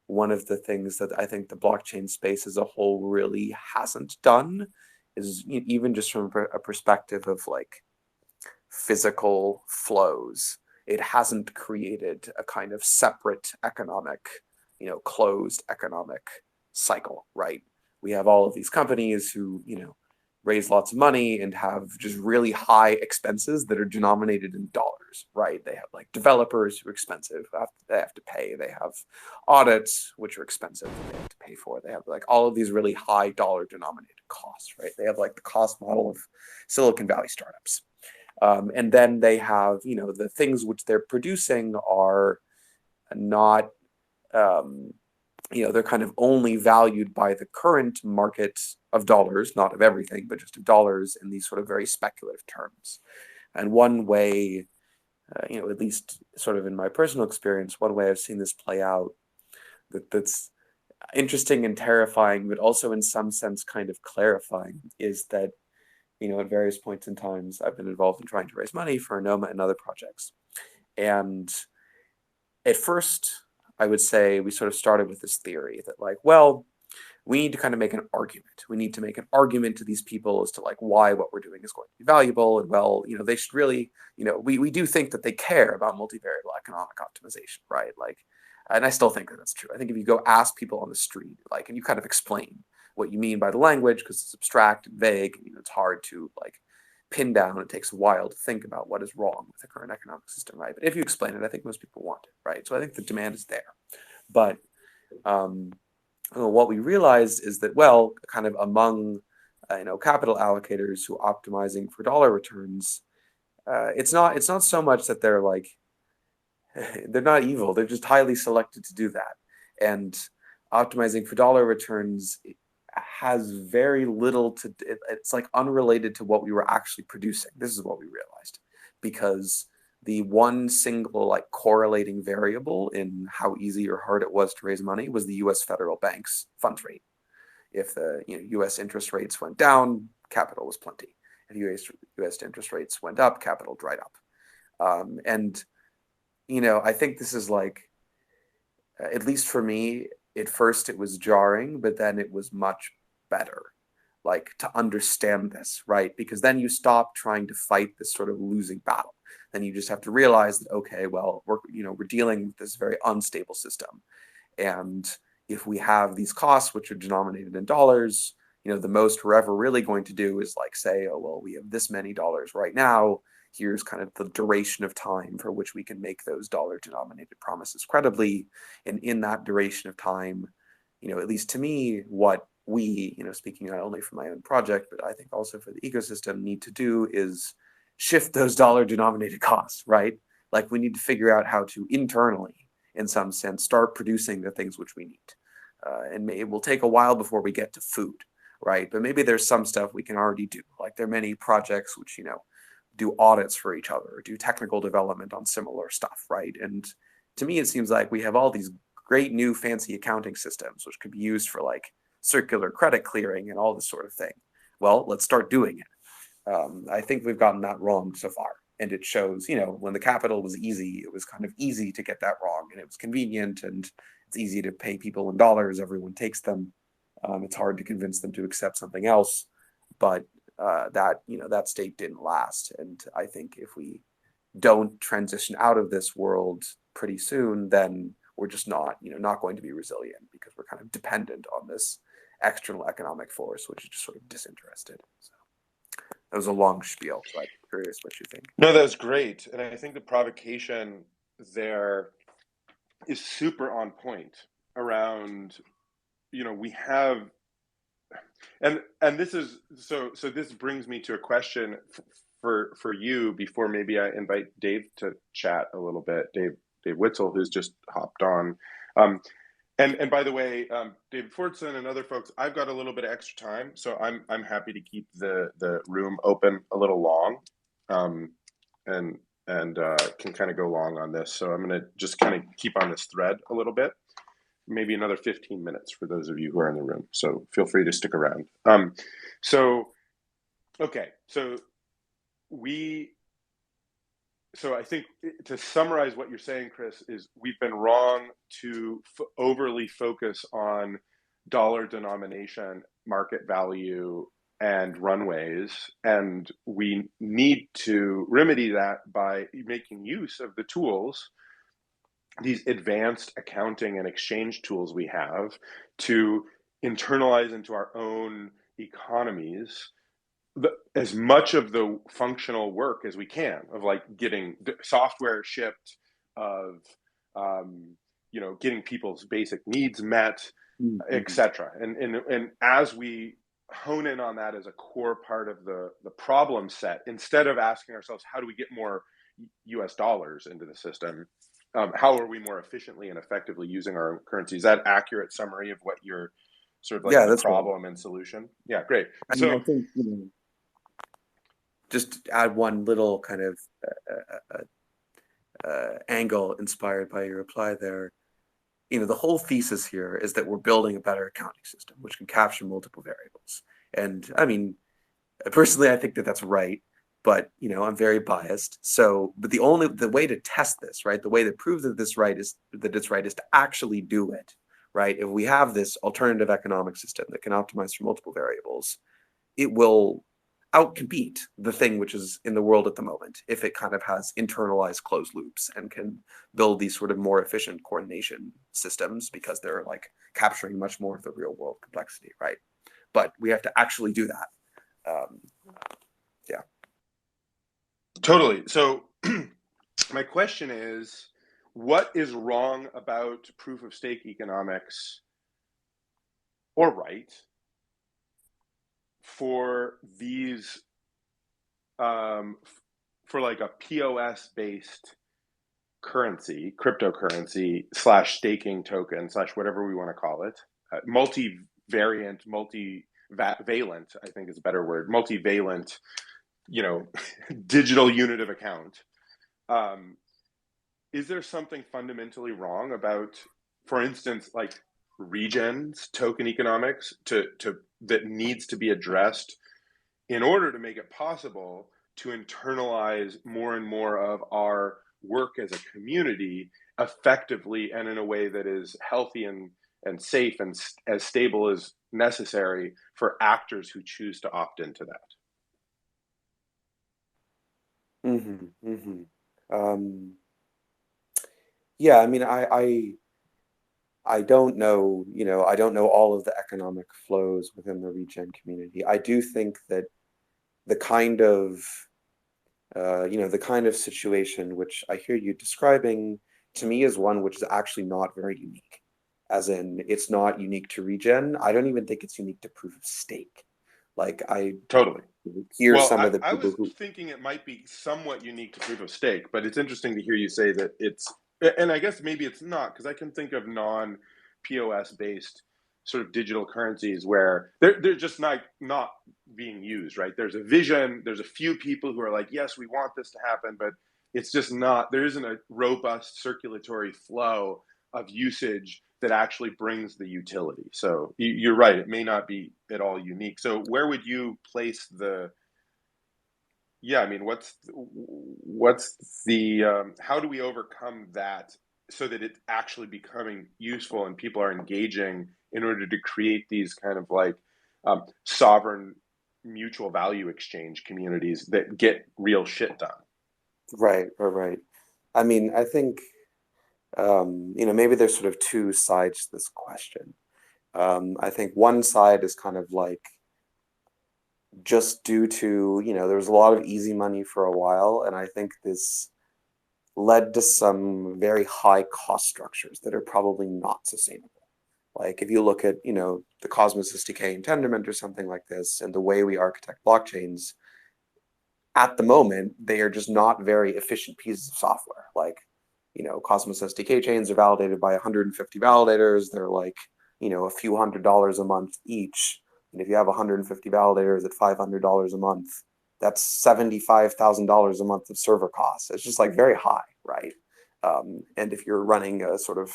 one of the things that I think the blockchain space as a whole really hasn't done is, even just from a perspective of like physical flows, it hasn't created a kind of separate economic, closed economic cycle, right? We have all of these companies who, raise lots of money and have just really high expenses that are denominated in dollars, right? They have like developers who are expensive, they have to pay. They have audits, which are expensive, they have to pay for. They have like all of these really high dollar denominated costs, right? They have like the cost model of Silicon Valley startups. And then they have, the things which they're producing are not, they're kind of only valued by the current market of dollars, not of everything, but just of dollars in these sort of very speculative terms. And one way, at least sort of in my personal experience, one way I've seen this play out that's interesting and terrifying, but also in some sense kind of clarifying, is that, at various points in times, I've been involved in trying to raise money for Enoma and other projects. And at first, I would say we sort of started with this theory that like, well, we need to kind of make an argument. We need to make an argument to these people as to like why what we're doing is going to be valuable. And well, they should really, we do think that they care about multivariable economic optimization, right? Like, and I still think that that's true. I think if you go ask people on the street, like, and you kind of explain what you mean by the language, because it's abstract and vague, and it's hard to like pin down. It takes a while to think about what is wrong with the current economic system, right? But if you explain it, I think most people want it, right? So I think the demand is there. But what we realized is that, well, kind of among capital allocators who are optimizing for dollar returns, it's not so much that they're like they're not evil. They're just highly selected to do that. And optimizing for dollar returns has very little to, it's like unrelated to what we were actually producing. This is what we realized, because the one single like correlating variable in how easy or hard it was to raise money was the US federal bank's funds rate. If the US interest rates went down, capital was plenty. If US interest rates went up, capital dried up. And I think this is like, at least for me, at first it was jarring, but then it was much better, like, to understand this, right? Because then you stop trying to fight this sort of losing battle. Then you just have to realize that, okay, well, we're dealing with this very unstable system. And if we have these costs, which are denominated in dollars, the most we're ever really going to do is like say, oh, well, we have this many dollars right now. Here's kind of the duration of time for which we can make those dollar denominated promises credibly. And in that duration of time, at least to me, what we, speaking not only for my own project, but I think also for the ecosystem, need to do is shift those dollar denominated costs, right? Like, we need to figure out how to internally, in some sense, start producing the things which we need. And it will take a while before we get to food, right? But maybe there's some stuff we can already do. Like, there are many projects which, do audits for each other, or do technical development on similar stuff, right? And to me, it seems like we have all these great new fancy accounting systems which could be used for like circular credit clearing and all this sort of thing. Well, let's start doing it. I think we've gotten that wrong so far. And it shows, when the capital was easy, it was kind of easy to get that wrong, and it was convenient, and it's easy to pay people in dollars. Everyone takes them. It's hard to convince them to accept something else. but that state didn't last. And I think if we don't transition out of this world pretty soon, then we're just not going to be resilient, because we're kind of dependent on this external economic force, which is just sort of disinterested. So that was a long spiel, but curious what you think. No, that's great. And I think the provocation there is super on point around, we have, and this is, so this brings me to a question for you before maybe I invite Dave to chat a little bit. Dave Witzel, who's just hopped on. And by the way, David Fordson and other folks, I've got a little bit of extra time, so I'm happy to keep the room open a little long, and can kind of go long on this. So I'm going to just kind of keep on this thread a little bit, maybe another 15 minutes for those of you who are in the room. So feel free to stick around. Okay, so I think to summarize what you're saying, Chris, is we've been wrong to overly focus on dollar denomination, market value, and runways. And we need to remedy that by making use of the tools, these advanced accounting and exchange tools we have, to internalize into our own economies as much of the functional work as we can, of like getting software shipped, of getting people's basic needs met, etc. And as we hone in on that as a core part of the problem set, instead of asking ourselves, how do we get more US dollars into the system, how are we more efficiently and effectively using our own currency? Is that accurate summary of what you're sort of like the problem right. And solution? Yeah, great. I think just add one little kind of angle inspired by your reply there. The whole thesis here is that we're building a better accounting system which can capture multiple variables. And I mean, personally, I think that that's right, but I'm very biased. So, but the way to test this, right, the way to prove that it's right is to actually do it, right? If we have this alternative economic system that can optimize for multiple variables, it will outcompete the thing which is in the world at the moment, if it kind of has internalized closed loops and can build these sort of more efficient coordination systems, because they're like capturing much more of the real world complexity, right? But we have to actually do that. Yeah. Totally. So my question is, what is wrong about proof of stake economics, or right, for these, for like a POS based currency, cryptocurrency / staking token / whatever we want to call it, multivariant, multivalent, I think is a better word, multivalent, digital unit of account. Is there something fundamentally wrong about, for instance, like Regen's token economics that needs to be addressed in order to make it possible to internalize more and more of our work as a community effectively and in a way that is healthy and safe and as stable as necessary for actors who choose to opt into that? Yeah, I mean, I don't know, I don't know all of the economic flows within the regen community. I do think that the kind of situation which I hear you describing, to me, is one which is actually not very unique. As in, it's not unique to regen. I don't even think it's unique to proof of stake. Like, I totally hear some of the people I was thinking it might be somewhat unique to proof of stake, but it's interesting to hear you say that it's, and I guess maybe it's not, because I can think of non-POS based sort of digital currencies where they're just not being used, right? There's a vision, there's a few people who are like, yes, we want this to happen, but it's just not, there isn't a robust circulatory flow of usage that actually brings the utility. So you're right, it may not be at all unique. So where would you place what's the how do we overcome that so that it's actually becoming useful and people are engaging in order to create these kind of like sovereign mutual value exchange communities that get real shit done. Right. I mean, I think, maybe there's sort of two sides to this question. I think one side is kind of like, just due to, there was a lot of easy money for a while, and I think this led to some very high cost structures that are probably not sustainable. Like if you look at, the Cosmos SDK and Tendermint or something like this, and the way we architect blockchains, at the moment, they are just not very efficient pieces of software. Like, Cosmos SDK chains are validated by 150 validators. They're like, a few $100s a month each. And if you have 150 validators at $500 a month, that's $75,000 a month of server costs. It's just like very high, right? And if you're running a sort of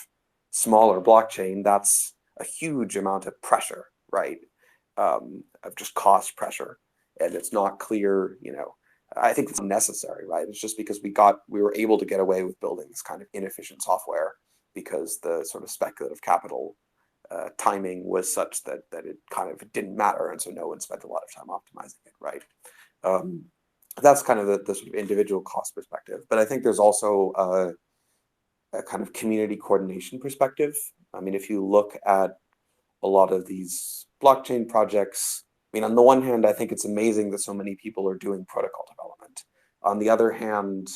smaller blockchain, that's a huge amount of pressure, right? Of just cost pressure. And it's not clear, I think it's unnecessary, right? It's just because we were able to get away with building this kind of inefficient software because the sort of speculative capital timing was such that it kind of didn't matter, and so no one spent a lot of time optimizing it, right? That's kind of the sort of individual cost perspective. But I think there's also a kind of community coordination perspective. I mean, if you look at a lot of these blockchain projects, I mean, on the one hand, I think it's amazing that so many people are doing protocol development. On the other hand,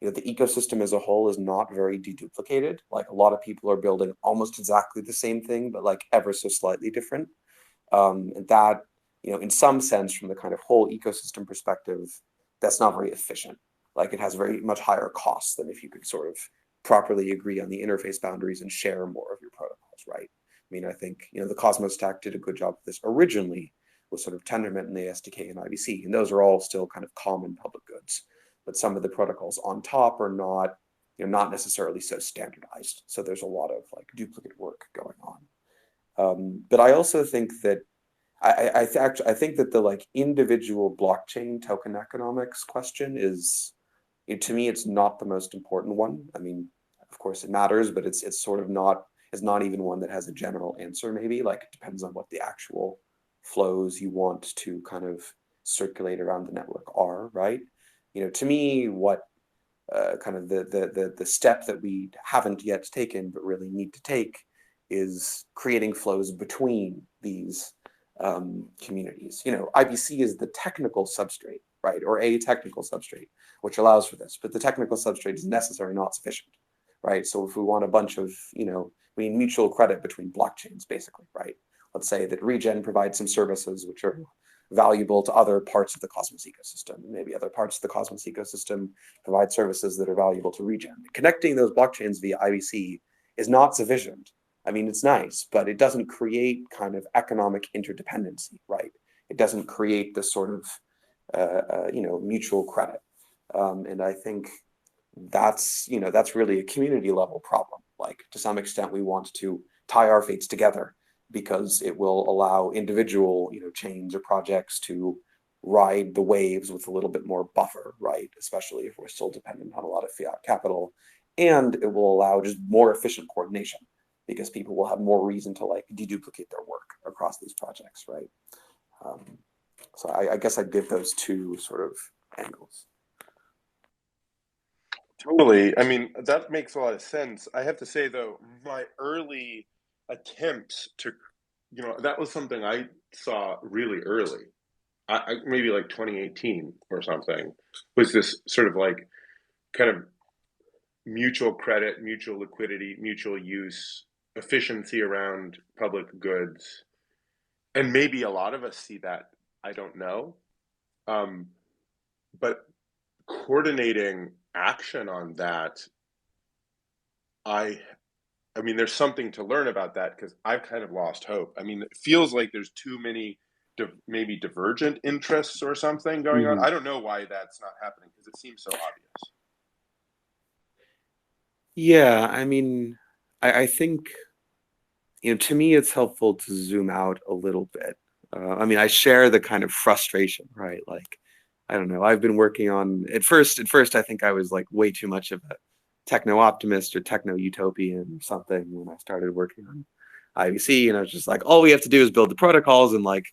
the ecosystem as a whole is not very deduplicated. Like a lot of people are building almost exactly the same thing, but like ever so slightly different. And that, in some sense, from the kind of whole ecosystem perspective, that's not very efficient. Like it has very much higher costs than if you could sort of properly agree on the interface boundaries and share more of your protocols, right? I mean, I think, the Cosmos stack did a good job of this originally with sort of Tendermint and the SDK and IBC, and those are all still kind of common public goods. But some of the protocols on top are not, not necessarily so standardized. So there's a lot of like duplicate work going on. But I also think that I think that the like individual blockchain token economics question is, to me, it's not the most important one. I mean, of course it matters, but it's sort of not even one that has a general answer. Maybe like it depends on what the actual flows you want to kind of circulate around the network are, right? To me, what kind of the step that we haven't yet taken but really need to take is creating flows between these communities. IBC is the technical substrate, right, or a technical substrate, which allows for this. But the technical substrate is necessary, not sufficient, right? So if we want a bunch of, we need mutual credit between blockchains, basically, right? Let's say that Regen provides some services which are valuable to other parts of the Cosmos ecosystem. Maybe other parts of the Cosmos ecosystem provide services that are valuable to Regen. Connecting those blockchains via IBC is not sufficient. I mean, it's nice, but it doesn't create kind of economic interdependency, right? It doesn't create this sort of, mutual credit. And I think that's really a community level problem. Like to some extent, we want to tie our fates together because it will allow individual, chains or projects to ride the waves with a little bit more buffer, right? Especially if we're still dependent on a lot of fiat capital. And it will allow just more efficient coordination because people will have more reason to like deduplicate their work across these projects, right? So I guess I'd give those two sort of angles. Totally. I mean, that makes a lot of sense. I have to say, though, my early attempts to, that was something I saw really early. I maybe like 2018 or something, was this sort of like kind of mutual credit, mutual liquidity, mutual use, efficiency around public goods. And maybe a lot of us see that, I don't know. But coordinating action on that, I mean, there's something to learn about that because I've kind of lost hope. I mean, it feels like there's too many maybe divergent interests or something going on. I don't know why that's not happening because it seems so obvious. Yeah, I mean, I think, to me, it's helpful to zoom out a little bit. I mean, I share the kind of frustration, right? Like, I don't know. I've been working on at first, I think I was like way too much of a techno optimist or techno utopian or something when I started working on IBC. And I was just like, all we have to do is build the protocols and like,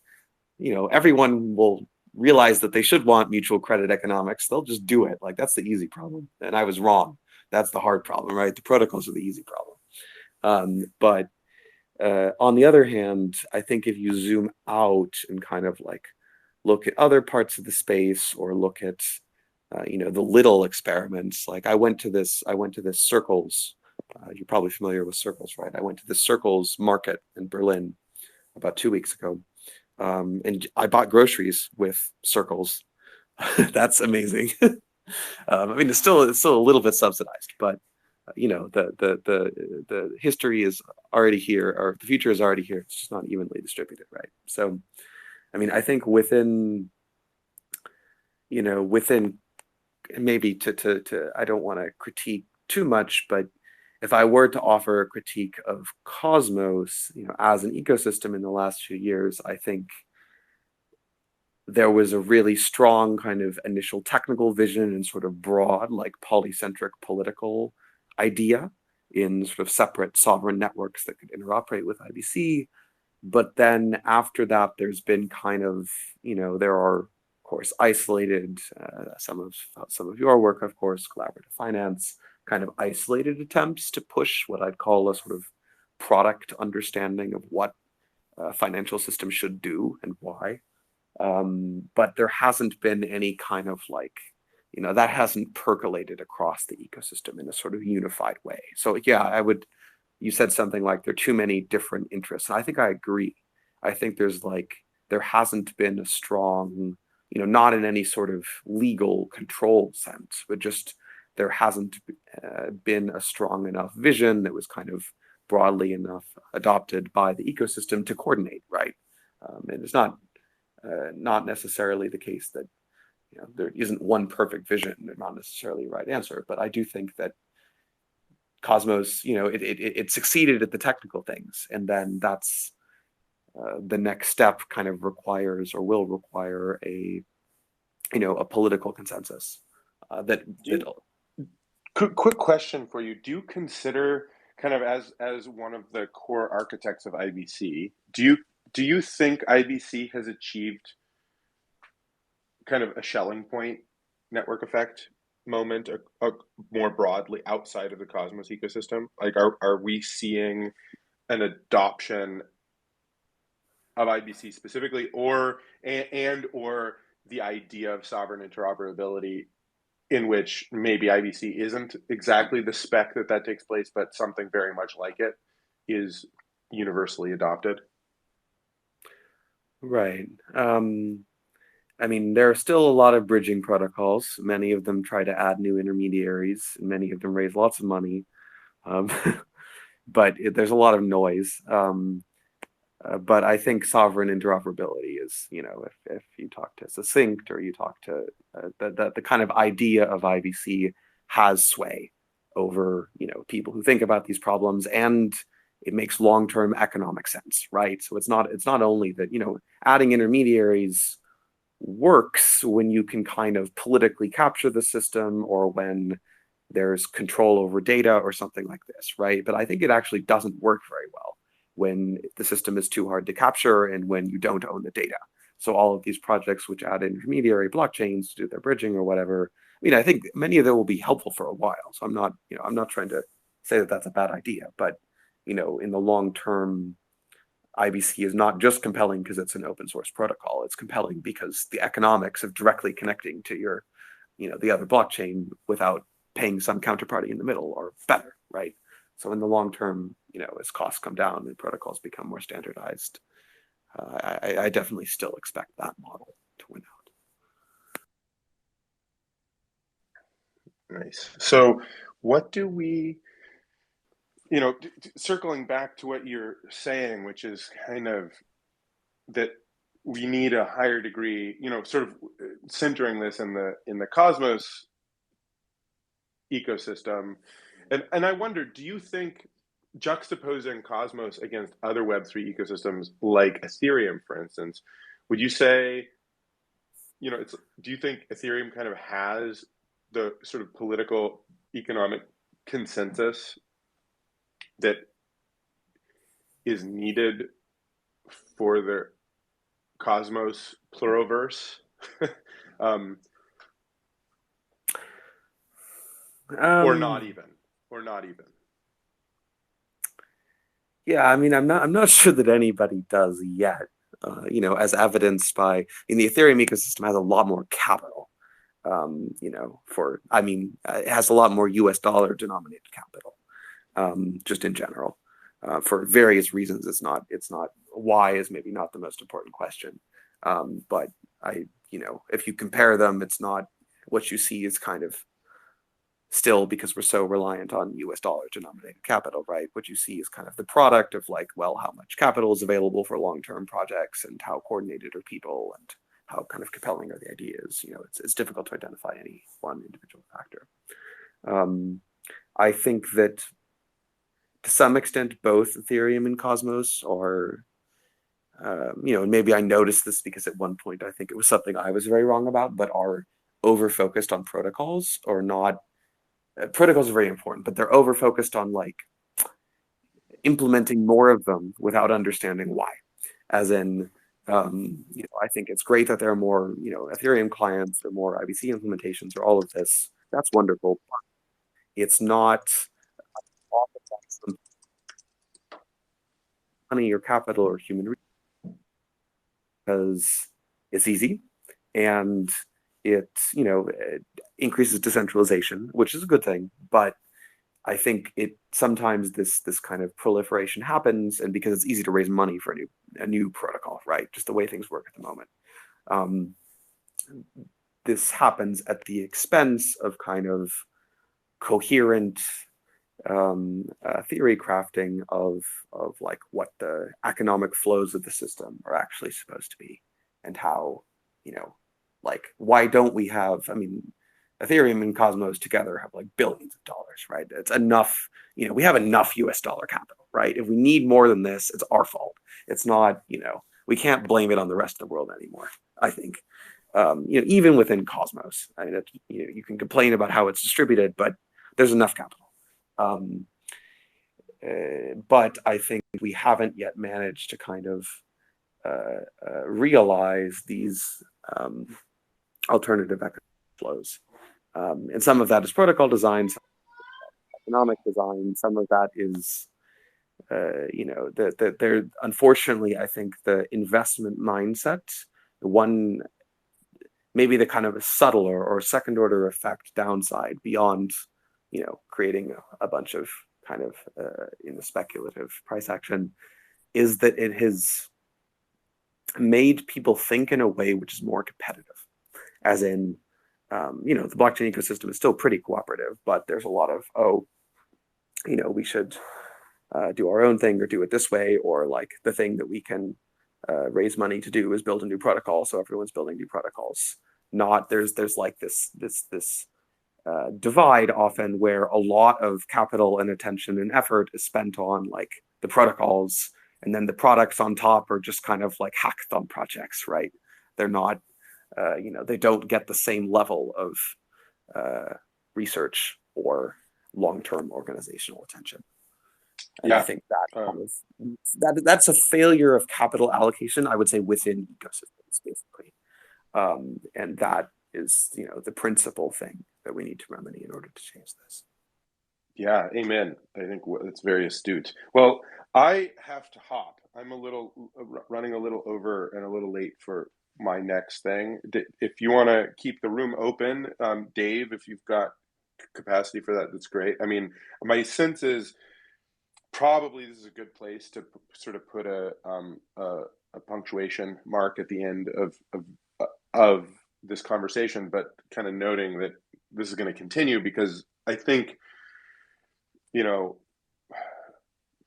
everyone will realize that they should want mutual credit economics. They'll just do it. Like, that's the easy problem. And I was wrong. That's the hard problem, right? The protocols are the easy problem. But on the other hand, I think if you zoom out and kind of like look at other parts of the space, or look at the little experiments, like I went to this Circles. You're probably familiar with Circles, right? I went to the Circles market in Berlin about 2 weeks ago, and I bought groceries with Circles. That's amazing. I mean, it's still a little bit subsidized, but the history is already here, or the future is already here. It's just not evenly distributed, right? So, I mean, I think within maybe to I don't want to critique too much, but if I were to offer a critique of Cosmos, as an ecosystem in the last few years, I think there was a really strong kind of initial technical vision and sort of broad, like polycentric political idea in sort of separate sovereign networks that could interoperate with IBC. But then after that, there's been kind of, there are, of course, isolated, some of your work, of course, collaborative finance, kind of isolated attempts to push what I'd call a sort of product understanding of what a financial system should do and why. But there hasn't been any kind of like, that hasn't percolated across the ecosystem in a sort of unified way. So yeah, you said something like there are too many different interests. And I think I agree. I think there hasn't been a strong, not in any sort of legal control sense, but just there hasn't been a strong enough vision that was kind of broadly enough adopted by the ecosystem to coordinate, right? And it's not necessarily the case that there isn't one perfect vision. They're not necessarily the right answer, but I do think that Cosmos, it succeeded at the technical things, and then that's the next step kind of requires, or will require, a political consensus. Quick question for you: do you consider, kind of as one of the core architects of IBC, do you think IBC has achieved kind of a Schelling point network effect moment more broadly outside of the Cosmos ecosystem? Like, are we seeing an adoption of IBC specifically, or the idea of sovereign interoperability, in which maybe IBC isn't exactly the spec that takes place, but something very much like it is universally adopted? Right. I mean, there are still a lot of bridging protocols. Many of them try to add new intermediaries, and many of them raise lots of money. But there's a lot of noise. But I think sovereign interoperability is, if you talk to Succinct, or you talk to the kind of idea of IBC has sway over, people who think about these problems, and it makes long-term economic sense, right? So it's not only that, adding intermediaries works when you can kind of politically capture the system, or when there's control over data or something like this, right? But I think it actually doesn't work very well when the system is too hard to capture and when you don't own the data. So all of these projects which add intermediary blockchains to do their bridging or whatever, I mean, I think many of them will be helpful for a while. So I'm not trying to say that that's a bad idea, but in the long term, IBC is not just compelling because it's an open source protocol. It's compelling because the economics of directly connecting to your, the other blockchain without paying some counterparty in the middle are better, right? So in the long term, as costs come down and protocols become more standardized, I definitely still expect that model to win out. Nice. So what do we, circling back to what you're saying, which is kind of that we need a higher degree, sort of centering this in the Cosmos ecosystem. And I wonder, do you think juxtaposing Cosmos against other Web3 ecosystems like Ethereum, for instance, would you say, do you think Ethereum kind of has the sort of political economic consensus that is needed for the Cosmos pluriverse? um, or not even, or not even. Yeah, I mean, I'm not sure that anybody does yet. As evidenced by, the Ethereum ecosystem has a lot more capital. It has a lot more U.S. dollar denominated capital, just in general, for various reasons. It's not why is maybe not the most important question, but if you compare them, it's not what you see is kind of still, because we're so reliant on US dollar denominated capital, right? What you see is kind of the product of like, well, how much capital is available for long-term projects and how coordinated are people and how kind of compelling are the ideas. It's difficult to identify any one individual factor. I think that to some extent, both Ethereum and Cosmos are, and maybe I noticed this because at one point I think it was something I was very wrong about, but are over-focused on protocols or not. Protocols are very important, but they're over-focused on like implementing more of them without understanding why. As in, I think it's great that there are more, Ethereum clients, there are more IBC implementations, or all of this. That's wonderful. It's not money or capital or human resources, because it's easy and it increases decentralization, which is a good thing. But I think it sometimes this kind of proliferation happens, and because it's easy to raise money for a new protocol, right? Just the way things work at the moment. This happens at the expense of kind of coherent theory crafting of like what the economic flows of the system are actually supposed to be, and how, like, why don't we have, Ethereum and Cosmos together have like billions of dollars, right? It's enough, we have enough US dollar capital, right? If we need more than this, it's our fault. It's not, we can't blame it on the rest of the world anymore, I think. Even within Cosmos, you can complain about how it's distributed, but there's enough capital. But I think we haven't yet managed to kind of realize these alternative economic flows. And some of that is protocol design, some economic design, some of that is, there, unfortunately, I think the investment mindset, maybe the kind of a subtler or second order effect downside beyond, creating a bunch of kind of speculative price action, is that it has made people think in a way which is more competitive. As in, the blockchain ecosystem is still pretty cooperative, but there's a lot of, we should do our own thing or do it this way, or like the thing that we can raise money to do is build a new protocol, so everyone's building new protocols. There's like this divide often where a lot of capital and attention and effort is spent on like the protocols, and then the products on top are just kind of like hackathon projects, right? They're not, they don't get the same level of research or long-term organizational attention. And yeah. I think that's a failure of capital allocation, I would say, within ecosystems, basically. And that is, the principal thing that we need to remedy in order to change this. Yeah, amen. I think it's very astute. Well, I have to hop. I'm running a little over and a little late for my next thing. If you want to keep the room open, Dave, if you've got capacity for that, that's great. I mean, my sense is probably this is a good place to sort of put a punctuation mark at the end of this conversation, but kind of noting that this is going to continue, because I think,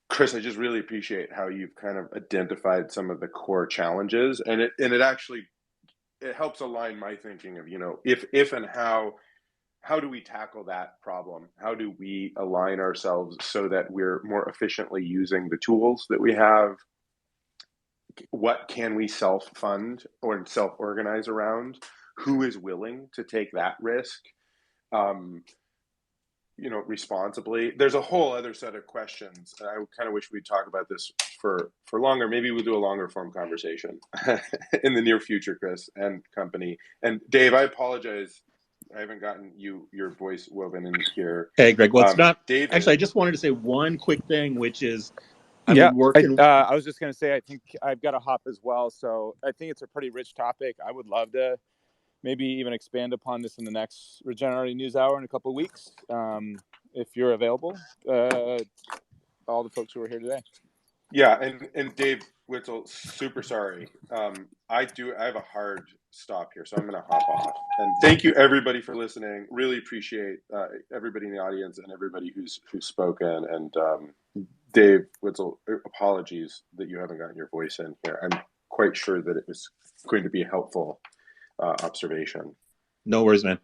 Chris, I just really appreciate how you've kind of identified some of the core challenges, and it actually helps align my thinking of, if and how do we tackle that problem? How do we align ourselves so that we're more efficiently using the tools that we have? What can we self-fund or self-organize around? Who is willing to take that risk, responsibly? There's a whole other set of questions. I kind of wish we'd talk about this for longer. Maybe we'll do a longer form conversation in the near future, Chris and company. And Dave, I apologize. I haven't gotten your voice woven in here. Hey, Greg. Well, it's not. David. Actually, I just wanted to say one quick thing, which is, I was just going to say, I think I've got to hop as well. So I think it's a pretty rich topic. I would love to maybe even expand upon this in the next Regenerati News Hour in a couple of weeks, if you're available. All the folks who are here today. Yeah, and Dave Witzel, super sorry. I have a hard stop here, so I'm going to hop off. And thank you everybody for listening. Really appreciate everybody in the audience and everybody who's spoken. And Dave Witzel, apologies that you haven't gotten your voice in here. I'm quite sure that it was going to be a helpful observation. No worries, man.